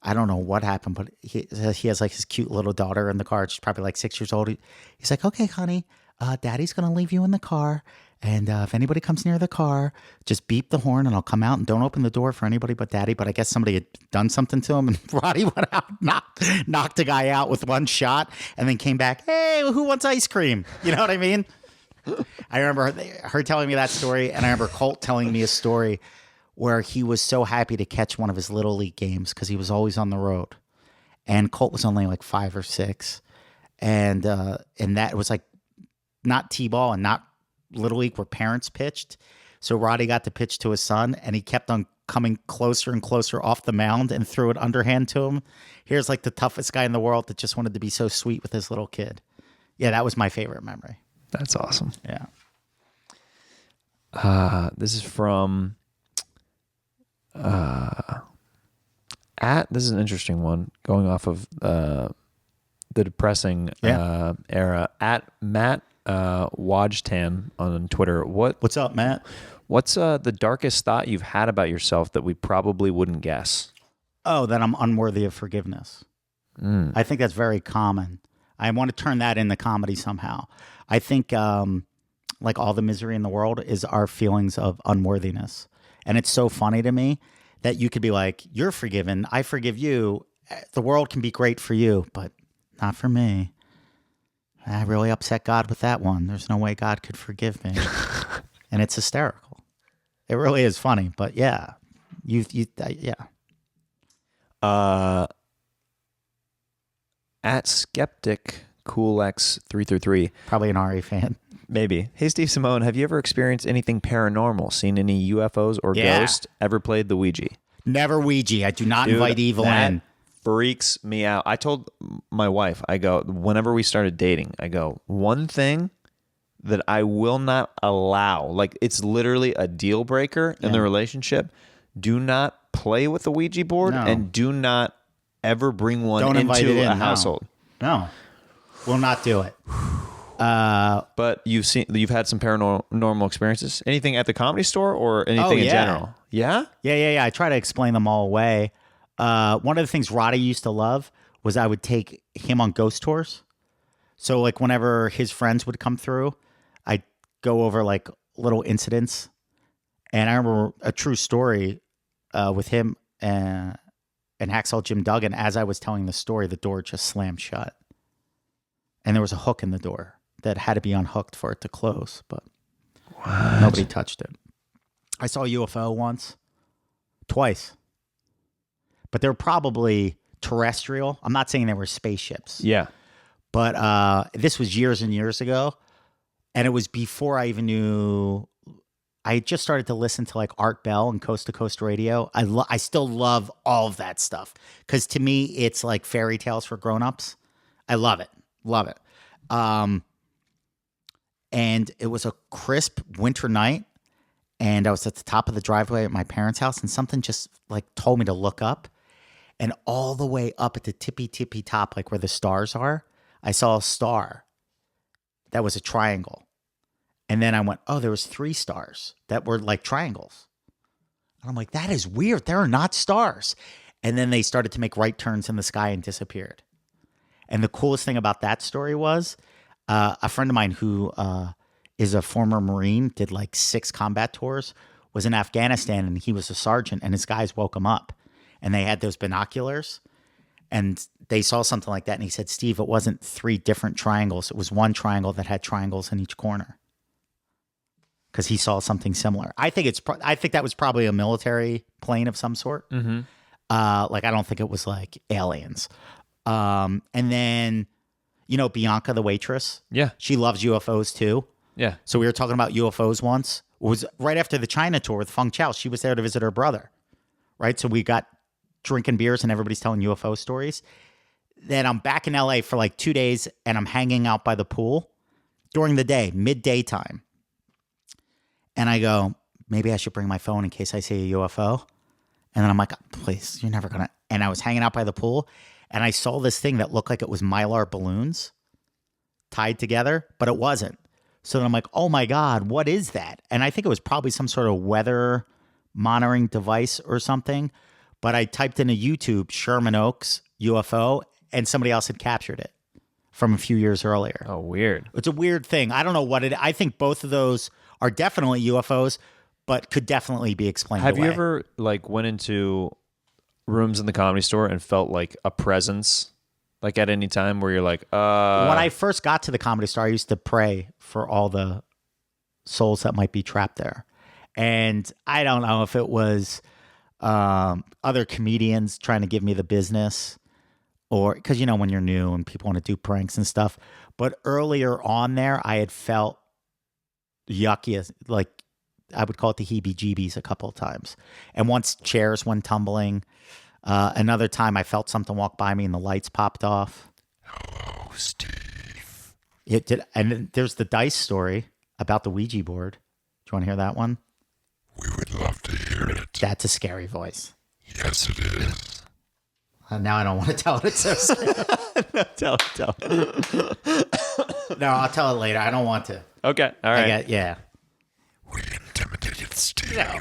I don't know what happened, but he has like his cute little daughter in the car. She's probably like 6 years old. He's like, okay, honey, Daddy's going to leave you in the car. And if anybody comes near the car, just beep the horn and I'll come out and don't open the door for anybody but Daddy. But I guess somebody had done something to him and Roddy went out, knocked the guy out with one shot and then came back. Hey, who wants ice cream? You know what I mean? I remember her telling me that story. And I remember Colt telling me a story where he was so happy to catch one of his Little League games because he was always on the road. And Colt was only like 5 or 6. And that was like not T-ball and not Little League where parents pitched. So Roddy got to pitch to his son and he kept on coming closer and closer off the mound and threw it underhand to him. Here's like the toughest guy in the world that just wanted to be so sweet with his little kid. Yeah, that was my favorite memory. That's awesome. Yeah. This is from... this is an interesting one going off of the depressing era at Matt Wajtan on Twitter. What's up, Matt? What's the darkest thought you've had about yourself that we probably wouldn't guess? Oh, that I'm unworthy of forgiveness. I think that's very common. I want to turn that into comedy somehow. I think like all the misery in the world is our feelings of unworthiness. And it's so funny to me that you could be like, you're forgiven. I forgive you. The world can be great for you, but not for me. I really upset God with that one. There's no way God could forgive me. And it's hysterical. It really is funny, but yeah. Yeah. At Skeptic CoolX333. Probably an Ari fan. Maybe. Hey, Steve Simeone, have you ever experienced anything paranormal? Seen any UFOs or ghosts? Ever played the Ouija? Never Ouija. I do not invite evil in. Freaks me out. I told my wife, I go, whenever we started dating, I go, one thing that I will not allow. Like, it's literally a deal breaker in the relationship. Do not play with the Ouija board and do not ever bring one into a household. No. We'll not do it. But you've had some paranormal experiences? Anything at the Comedy Store or anything in general? Yeah? Yeah. I try to explain them all away. One of the things Roddy used to love was I would take him on ghost tours. So like whenever his friends would come through, I'd go over like little incidents. And I remember a true story with him and Hacksaw Jim Duggan. As I was telling the story, the door just slammed shut. And there was a hook in the door that had to be unhooked for it to close, but nobody touched it. I saw a UFO once, twice, but they're probably terrestrial. I'm not saying they were spaceships. Yeah. But this was years and years ago, and it was before I even knew. I just started to listen to like Art Bell and Coast to Coast Radio. I still love all of that stuff because to me, it's like fairy tales for grown-ups. I love it. Love it. And it was a crisp winter night, and I was at the top of the driveway at my parents' house, and something just like told me to look up. And all the way up at the tippy top, like where the stars are, I saw a star that was a triangle. And then I went, oh, there was 3 stars that were like triangles. And I'm like, that is weird. There are not stars. And then they started to make right turns in the sky and disappeared. And the coolest thing about that story was a friend of mine who is a former Marine, did like 6 combat tours, was in Afghanistan, and he was a sergeant, and his guys woke him up. And they had those binoculars, and they saw something like that. And he said, Steve, it wasn't 3 different triangles. It was one triangle that had triangles in each corner. Because he saw something similar. I think that was probably a military plane of some sort. Mm-hmm. Like, I don't think it was like aliens. And then, you know, Bianca, the waitress. Yeah. She loves UFOs too. Yeah. So we were talking about UFOs once. It was right after the China tour with Feng Chao. She was there to visit her brother. Right. So we got drinking beers and everybody's telling UFO stories. Then I'm back in LA for like 2 days, and I'm hanging out by the pool during the day, midday time. And I go, maybe I should bring my phone in case I see a UFO. And then I'm like, please, you're never going to. And I was hanging out by the pool, and I saw this thing that looked like it was Mylar balloons tied together, but it wasn't. So then I'm like, oh my God, what is that? And I think it was probably some sort of weather monitoring device or something. But I typed into YouTube, Sherman Oaks UFO, and somebody else had captured it from a few years earlier. Oh, weird. It's a weird thing. I don't know what it. I think both of those are definitely UFOs, but could definitely be explained Have away. you ever like went into rooms in the Comedy Store and felt like a presence, like at any time where you're like, When I first got to the Comedy Store, I used to pray for all the souls that might be trapped there. And I don't know if it was other comedians trying to give me the business, or because, you know, when you're new and people want to do pranks and stuff. But earlier on there, I had felt yucky, like I would call it the heebie-jeebies a couple of times. And once chairs went tumbling. Another time I felt something walk by me and the lights popped off. Hello, Steve. It did. And then there's the dice story about the Ouija board. Do you want to hear that one? We would love to hear it. That's a scary voice. Yes, it is. Now I don't want to tell it. It's so scary. tell. No, I'll tell it later. I don't want to. Okay. All right. Yeah. We intimidated Steve. No,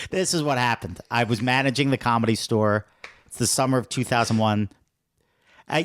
this is what happened. I was managing the Comedy Store. It's the summer of 2001.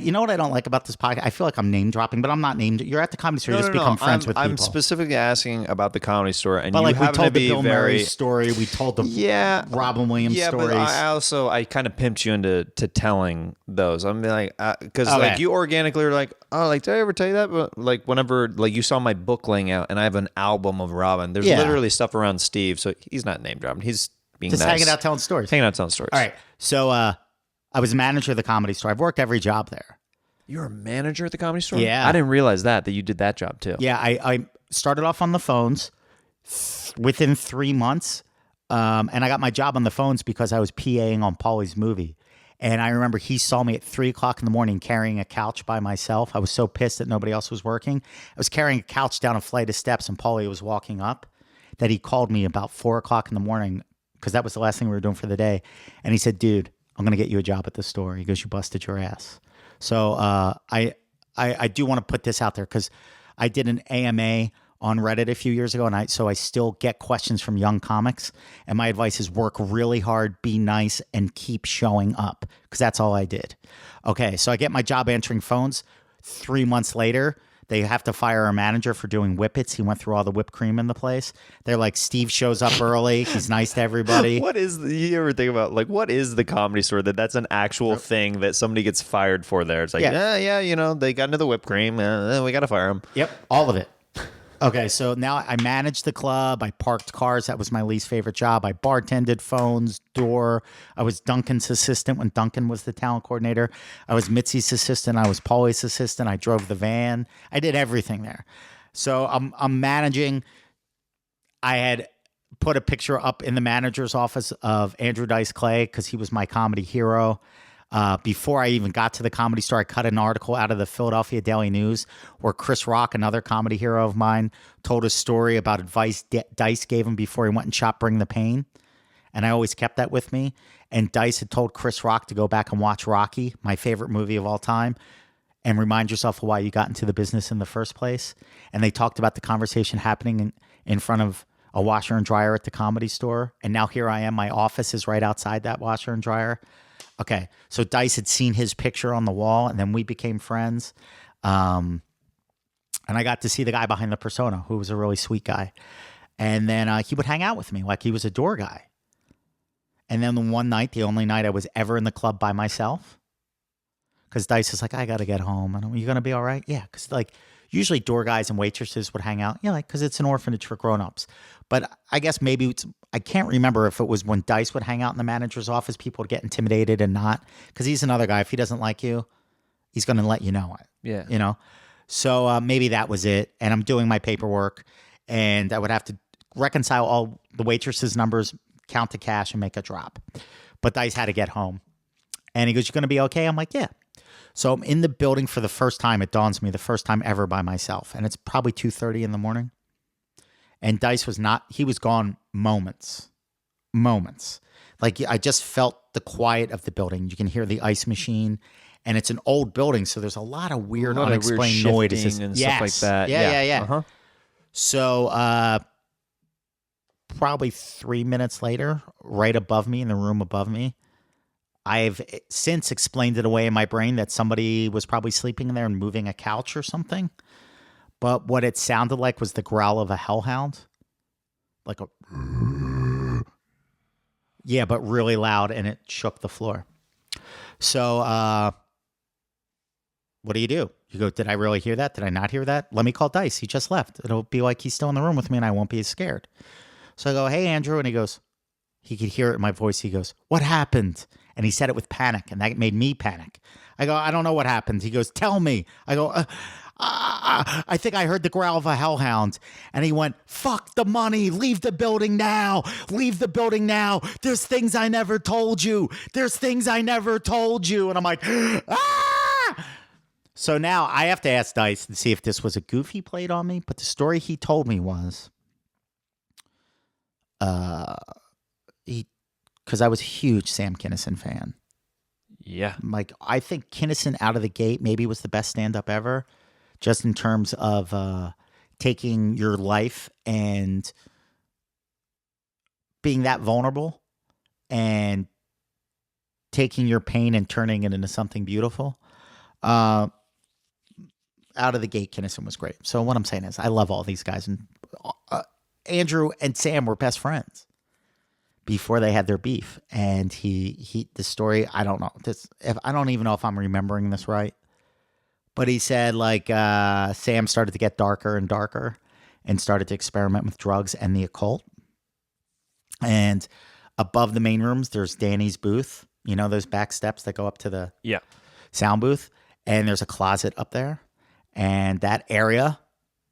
You know what I don't like about this podcast? I feel like I'm name dropping, but I'm not named. You're at the Comedy Store. You just become friends with people. I'm specifically asking about the Comedy Store, and but you like we happen told to be the Bill very Murray story. We told the Robin Williams stories. But I kind of pimped you into telling those. I'm like, because Okay. like you organically are like, oh, like did I ever tell you that? But like whenever like you saw my book laying out, and I have an album of Robin. There's literally stuff around Steve, so he's not name dropping. He's being just nice. hanging out telling stories. Hanging out telling stories. All right. So I was manager of the Comedy Store. I've worked every job there. You're a manager at the Comedy Store? Yeah. I didn't realize that you did that job too. Yeah, I started off on the phones within 3 months, and I got my job on the phones because I was PAing on Pauly's movie. And I remember he saw me at 3 o'clock in the morning carrying a couch by myself. I was so pissed that nobody else was working. I was carrying a couch down a flight of steps and Pauly was walking up, that he called me about 4 o'clock in the morning because that was the last thing we were doing for the day. And he said, dude, I'm going to get you a job at the store. He goes, you busted your ass. So I do want to put this out there because I did an AMA on Reddit a few years ago, and I still get questions from young comics. And my advice is work really hard, be nice, and keep showing up because that's all I did. Okay, so I get my job answering phones. 3 months later, they have to fire a manager for doing whippets. He went through all the whipped cream in the place. They're like, Steve shows up early. He's nice to everybody. You ever think about, like, what is the Comedy Store that's an actual thing that somebody gets fired for there? It's like, yeah, they got into the whipped cream. We got to fire them. Yep, all of it. Okay, so now I managed the club. I parked cars. That was my least favorite job. I bartended, phones, door. I was Duncan's assistant when Duncan was the talent coordinator. I was Mitzi's assistant. I was Pauly's assistant. I drove the van. I did everything there. So I'm managing. I had put a picture up in the manager's office of Andrew Dice Clay because he was my comedy hero. Before I even got to the Comedy Store, I cut an article out of the Philadelphia Daily News where Chris Rock, another comedy hero of mine, told a story about advice Dice gave him before he went and shot Bring the Pain. And I always kept that with me. And Dice had told Chris Rock to go back and watch Rocky, my favorite movie of all time, and remind yourself of why you got into the business in the first place. And they talked about the conversation happening in front of a washer and dryer at the Comedy Store. And now here I am. My office is right outside that washer and dryer. Okay, so Dice had seen his picture on the wall, and then we became friends. And I got to see the guy behind the persona, who was a really sweet guy. And then he would hang out with me like he was a door guy. And then one night, the only night I was ever in the club by myself, because Dice is like, I got to get home. And you going to be all right? Yeah, because like usually door guys and waitresses would hang out. Yeah, like because it's an orphanage for grown-ups. But I guess maybe I can't remember if it was when Dice would hang out in the manager's office, people would get intimidated and not. Because he's another guy. If he doesn't like you, he's going to let you know it. Yeah. You know? So maybe that was it. And I'm doing my paperwork. And I would have to reconcile all the waitresses' numbers, count the cash, and make a drop. But Dice had to get home. And he goes, you going to be okay? I'm like, yeah. So I'm in the building for the first time. It dawns me the first time ever by myself. And it's probably 2:30 in the morning. And Dice was not, he was gone moments. Like I just felt the quiet of the building. You can hear the ice machine. And it's an old building. So there's a lot of weird, unexplained noises. And stuff like that. Yeah. Uh-huh. So probably 3 minutes later, right above me, in the room above me, I've since explained it away in my brain that somebody was probably sleeping in there and moving a couch or something. But what it sounded like was the growl of a hellhound. Like a... Yeah, but really loud, and it shook the floor. So what do? You go, did I really hear that? Did I not hear that? Let me call Dice. He just left. It'll be like he's still in the room with me, and I won't be as scared. So I go, hey, Andrew. And he goes, he could hear it in my voice. He goes, what happened? And he said it with panic, and that made me panic. I go, I don't know what happened. He goes, tell me. I go, I think I heard the growl of a hellhound. And he went, fuck the money. Leave the building now. Leave the building now. There's things I never told you. There's things I never told you. And I'm like, ah! So now I have to ask Dice to see if this was a goof he played on me. But the story he told me was, because I was a huge Sam Kinison fan. Yeah. Like, I think Kinison out of the gate maybe was the best stand-up ever, just in terms of taking your life and being that vulnerable and taking your pain and turning it into something beautiful. Out of the gate, Kinison was great. So what I'm saying is I love all these guys. And Andrew and Sam were best friends before they had their beef. And the story, I don't know. I don't even know if I'm remembering this right. But he said, like, Sam started to get darker and darker and started to experiment with drugs and the occult. And above the main rooms, there's Danny's booth. You know, those back steps that go up to the sound booth. And there's a closet up there. And that area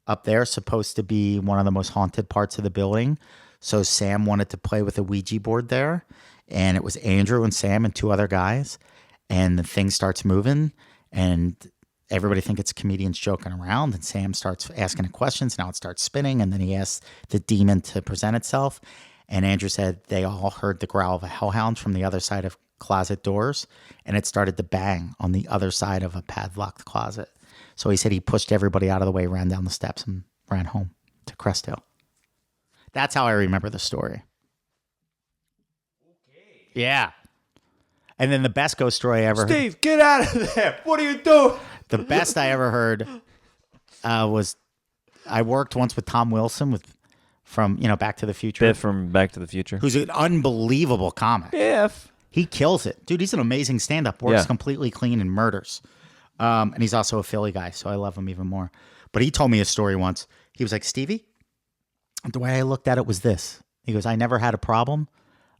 up there is supposed to be one of the most haunted parts of the building. So Sam wanted to play with a Ouija board there. And it was Andrew and Sam and two other guys. and the thing starts moving, and everybody think it's comedians joking around, and Sam starts asking it questions. Now it starts spinning, and then he asks the demon to present itself. And Andrew said they all heard the growl of a hellhound from the other side of closet doors, and it started to bang on the other side of a padlocked closet. So he said he pushed everybody out of the way, ran down the steps, and ran home to Cresthill. That's how I remember the story. Okay. Yeah. And then the best ghost story I ever heard. Steve, get out of there. What are you doing? The best I ever heard was I worked once with Tom Wilson from Back to the Future. Biff from Back to the Future. Who's an unbelievable comic. Biff. He kills it. Dude, he's an amazing stand-up. Works completely clean and murders. And he's also a Philly guy, so I love him even more. But he told me a story once. He was like, Stevie, the way I looked at it was this. He goes, I never had a problem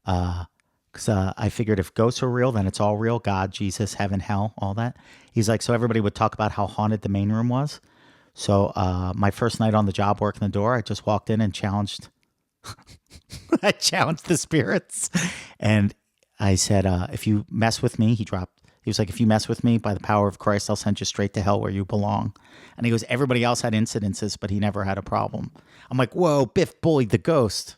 because I figured if ghosts are real, then it's all real. God, Jesus, heaven, hell, all that. He's like, so everybody would talk about how haunted the main room was. So my first night on the job working the door, I just walked in and challenged the spirits. And I said, if you mess with me, he was like, if you mess with me, by the power of Christ, I'll send you straight to hell where you belong. And he goes, everybody else had incidences, but he never had a problem. I'm like, whoa, Biff bullied the ghost.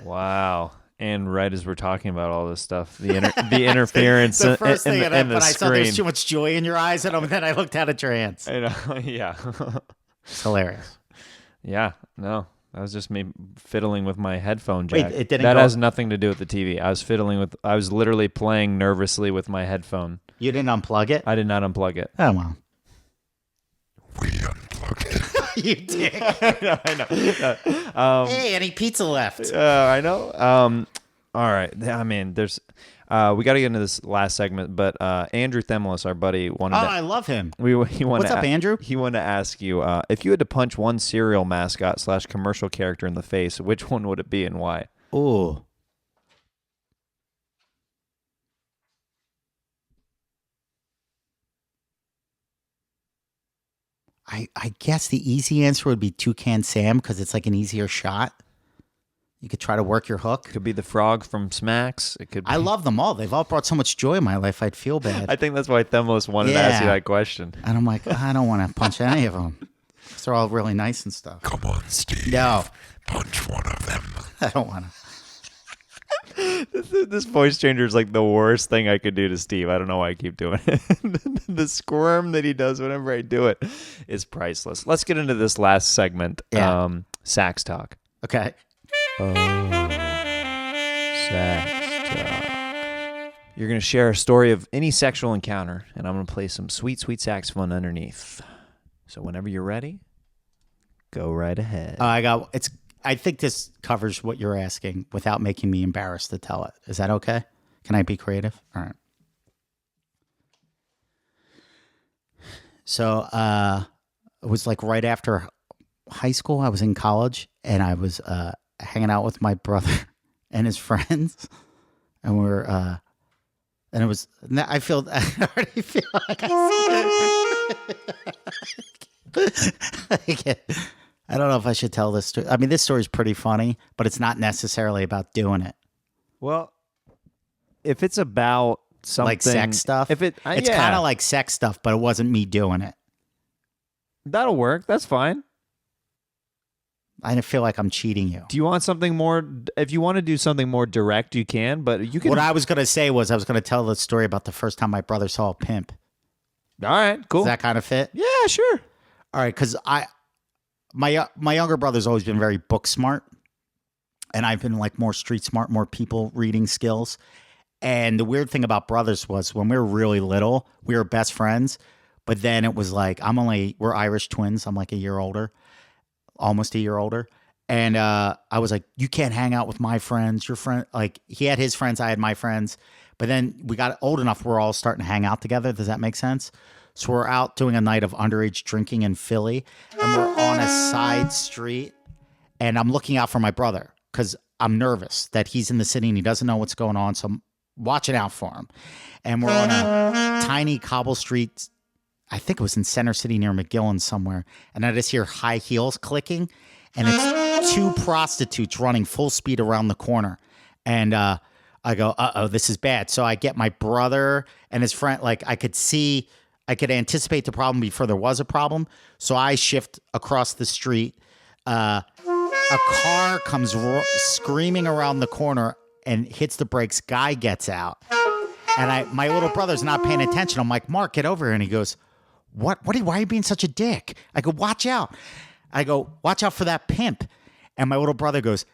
Wow. And right as we're talking about all this stuff, the interference The first thing and the I saw there was screen. too much joy in your eyes, and then I looked out of trance. I know. Yeah. It's hilarious. Yeah. No. That was just me fiddling with my headphone jack. Wait, it didn't that go- has nothing to do with the TV. I was literally playing nervously with my headphone. You didn't unplug it? I did not unplug it. Oh, well. We unplugged it. You dick. I know. Hey, any pizza left? I know. All right. I mean, there's. We got to get into this last segment, but Andrew Themelis, our buddy, wanted. I love him. What's up, Andrew? He wanted to ask you if you had to punch one serial mascot / commercial character in the face, which one would it be and why? Ooh. I guess the easy answer would be Toucan Sam because it's like an easier shot. You could try to work your hook. Could be the frog from Smacks. It could. Be, I love them all. They've all brought so much joy in my life. I'd feel bad. I think that's why Themelis wanted to ask you Yeah. that question. And I'm like, I don't want to punch any of them. They're all really nice and stuff. Come on, Steve. No, Punch one of them. I don't want to. This voice changer is like the worst thing I could do to Steve. I don't know why I keep doing it. The squirm that he does whenever I do it is priceless. Let's get into this last segment. Yeah. Sax talk. Okay. Sax talk. You're going to share a story of any sexual encounter, and I'm going to play some sweet, sweet saxophone underneath. So whenever you're ready, go right ahead. I think this covers what you're asking without making me embarrassed to tell it. Is that okay? Can I be creative? All right. So it was like right after high school. I was in college, and I was hanging out with my brother and his friends, and we were and it was. I already feel like I don't know if I should tell this story. I mean, this story is pretty funny, but it's not necessarily about doing it. Well, if it's about something Like sex stuff. it's It's kind of like sex stuff, but it wasn't me doing it. that'll work. That's fine. I feel like I'm cheating you. Do you want something more? If you want to do something more direct, you can. But you can. What I was going to say was I was going to tell the story about the first time my brother saw a pimp. All right, cool. Does that kind of fit? Yeah, sure. All right, because my younger brother's always been very book smart, and I've been like more street smart, more people reading skills. And the weird thing about brothers was when we were really little, we were best friends. But then it was like we're Irish twins. I'm like a year older, almost a year older. And I was like, you can't hang out with my friends. Your friend, like he had his friends, I had my friends. But then we got old enough, we're all starting to hang out together. Does that make sense? So we're out doing a night of underage drinking in Philly, and we're on a side street, and I'm looking out for my brother because I'm nervous that he's in the city and he doesn't know what's going on. So I'm watching out for him. And we're on a tiny cobble street. I think it was in Center City near McGillen somewhere. And I just hear high heels clicking, and it's two prostitutes running full speed around the corner. And I go, uh-oh, this is bad. So I get my brother and his friend, like I could anticipate the problem before there was a problem. So I shift across the street. A car comes screaming around the corner and hits the brakes. Guy gets out. And my little brother's not paying attention. I'm like, Mark, get over here. And he goes, why are you being such a dick? I go, watch out. I go, watch out for that pimp. And my little brother goes,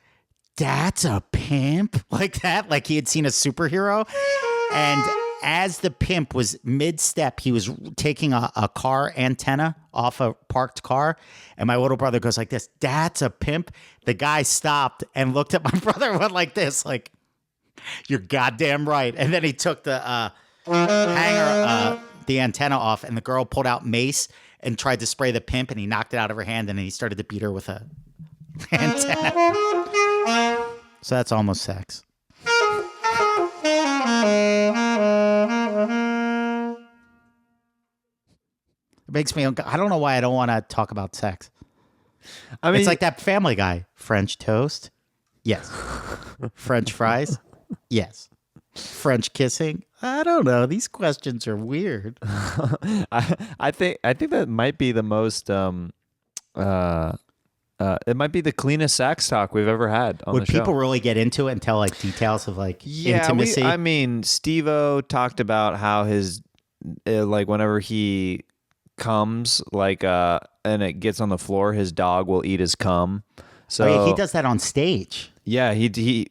that's a pimp? Like that? Like he had seen a superhero. And as the pimp was mid-step, he was taking a car antenna off a parked car. And my little brother goes like this, that's a pimp? The guy stopped and looked at my brother and went like this, like, you're goddamn right. And then he took the hanger, the antenna off, and the girl pulled out mace and tried to spray the pimp, and he knocked it out of her hand, and then he started to beat her with a antenna. So that's almost sex. It makes me, I don't know why I don't want to talk about sex. I mean, it's like that Family Guy. French toast? Yes. French fries? Yes. French kissing? I don't know. These questions are weird. I think that might be the most it might be the cleanest sex talk we've ever had on the show. Would people really get into it and tell like details of like intimacy? I mean, Steve-O talked about how his like whenever he comes like and it gets on the floor, his dog will eat his cum. So oh, yeah, he does that on stage. Yeah, it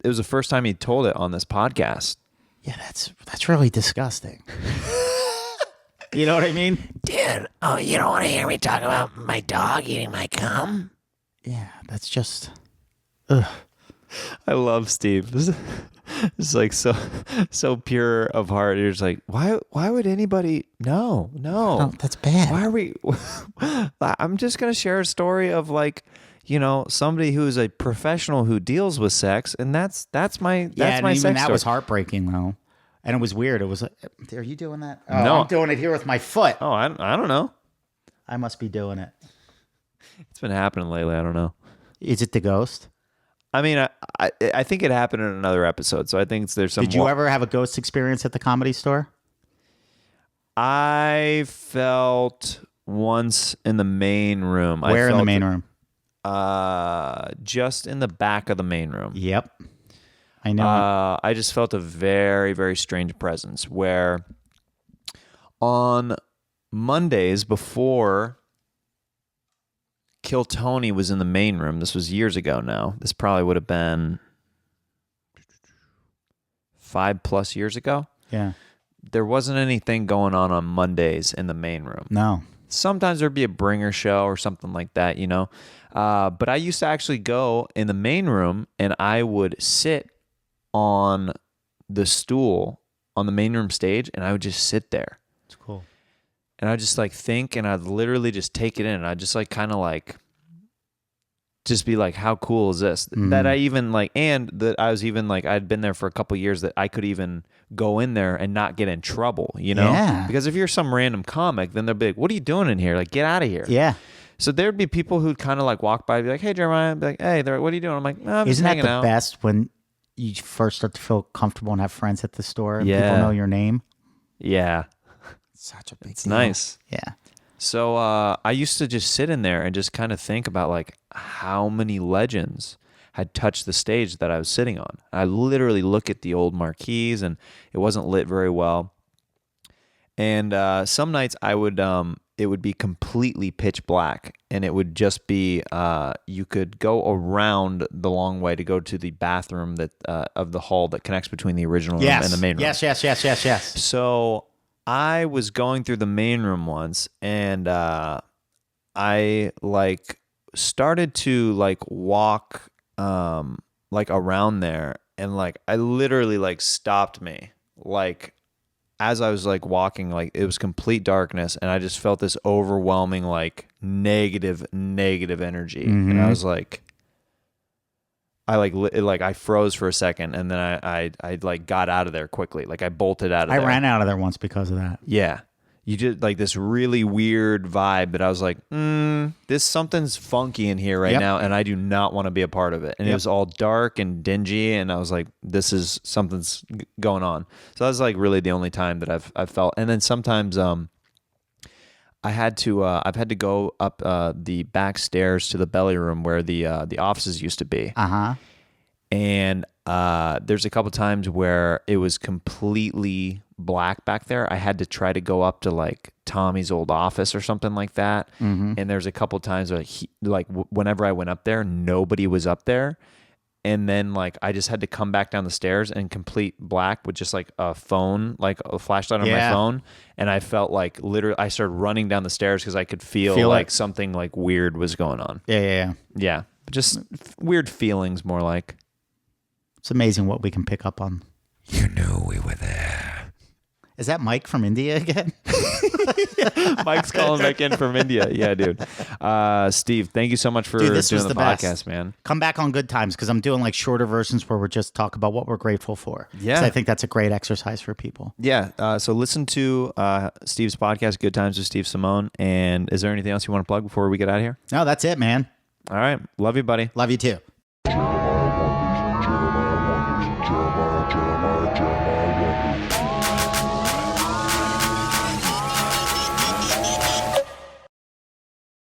was the first time he told it on this podcast. Yeah, that's really disgusting. You know what I mean? Dude, oh, you don't want to hear me talk about my dog eating my cum? Yeah, that's just... Ugh. I love Steve. This is like so pure of heart. You're just like, why would anybody... No. Oh, that's bad. Why are we... I'm just going to share a story of like, you know, somebody who is a professional who deals with sex, and that's my even sex that story. was heartbreaking though, and it was weird. It was. Are you doing that? Oh, No, I'm doing it here with my foot. Oh, I don't know. I must be doing it. It's been happening lately. I don't know. Is it the ghost? I mean, I think it happened in another episode, so I think there's some. Did you ever have a ghost experience at the Comedy Store? I felt once in the main room. Where in the main room? Just in the back of the main room. Yep. I know. I just felt a very, very strange presence where on Mondays before Kill Tony was in the main room, this was years ago now. This probably would have been 5+ years ago. Yeah. There wasn't anything going on Mondays in the main room. No. Sometimes there'd be a bringer show or something like that, you know. But I used to actually go in the main room and I would sit on the stool on the main room stage and I would just sit there. It's cool. And I'd just like think and I'd literally just take it in. And I'd just like kind of like just be like, how cool is this? That I even like, and that I was even like, I'd been there for a couple years that I could even go in there and not get in trouble, you know? Yeah. Because if you're some random comic, then they'll be like, what are you doing in here? Like, get out of here. Yeah. So there'd be people who'd kind of like walk by and be like, hey, Jeremiah. I'd be like, hey, what are you doing? I'm like, no, I'm just Isn't that hanging the out. best when you first start to feel comfortable and have friends at the store and Yeah. people know your name? Yeah. Such a big It's deal. nice. Yeah. So I used to just sit in there and just kind of think about like how many legends had touched the stage that I was sitting on. I literally look at the old marquees and it wasn't lit very well. And some nights I would it would be completely pitch black and it would just be you could go around the long way to go to the bathroom that of the hall that connects between the original room and the main room. Yes. So I was going through the main room once and I like started to like walk like around there and like I literally like stopped me like as I was like walking, like it was complete darkness and I just felt this overwhelming like negative energy. Mm-hmm. And I was like I froze for a second and then I like got out of there quickly. Like I bolted out of there. I ran out of there once because of that. Yeah. you did like this really weird vibe that I was like, this something's funky in here right now, and I do not want to be a part of it. And it was all dark and dingy, and I was like, this is something's going on. So that was like really the only time that I've felt. And then sometimes I've had to go up the back stairs to the belly room where the offices used to be. And there's a couple times where it was completely black back there. I had to try to go up to like Tommy's old office or something like that. And there's a couple times where whenever I went up there, nobody was up there. And then like I just had to come back down the stairs in complete black with just like a phone, like a flashlight on my phone. And I felt like literally I started running down the stairs because I could feel like something like weird was going on. Yeah. Just weird feelings more like. It's amazing what we can pick up on. You knew we were there. Is that Mike from India again? Mike's calling back in from India. Yeah, dude. Steve, thank you so much for doing the podcast, man. Come back on good times because I'm doing like shorter versions where we just talk about what we're grateful for. Yeah. I think that's a great exercise for people. Yeah. So listen to Steve's podcast, Good Times with Steve Simeone. And is there anything else you want to plug before we get out of here? No, that's it, man. All right. Love you, buddy. Love you too.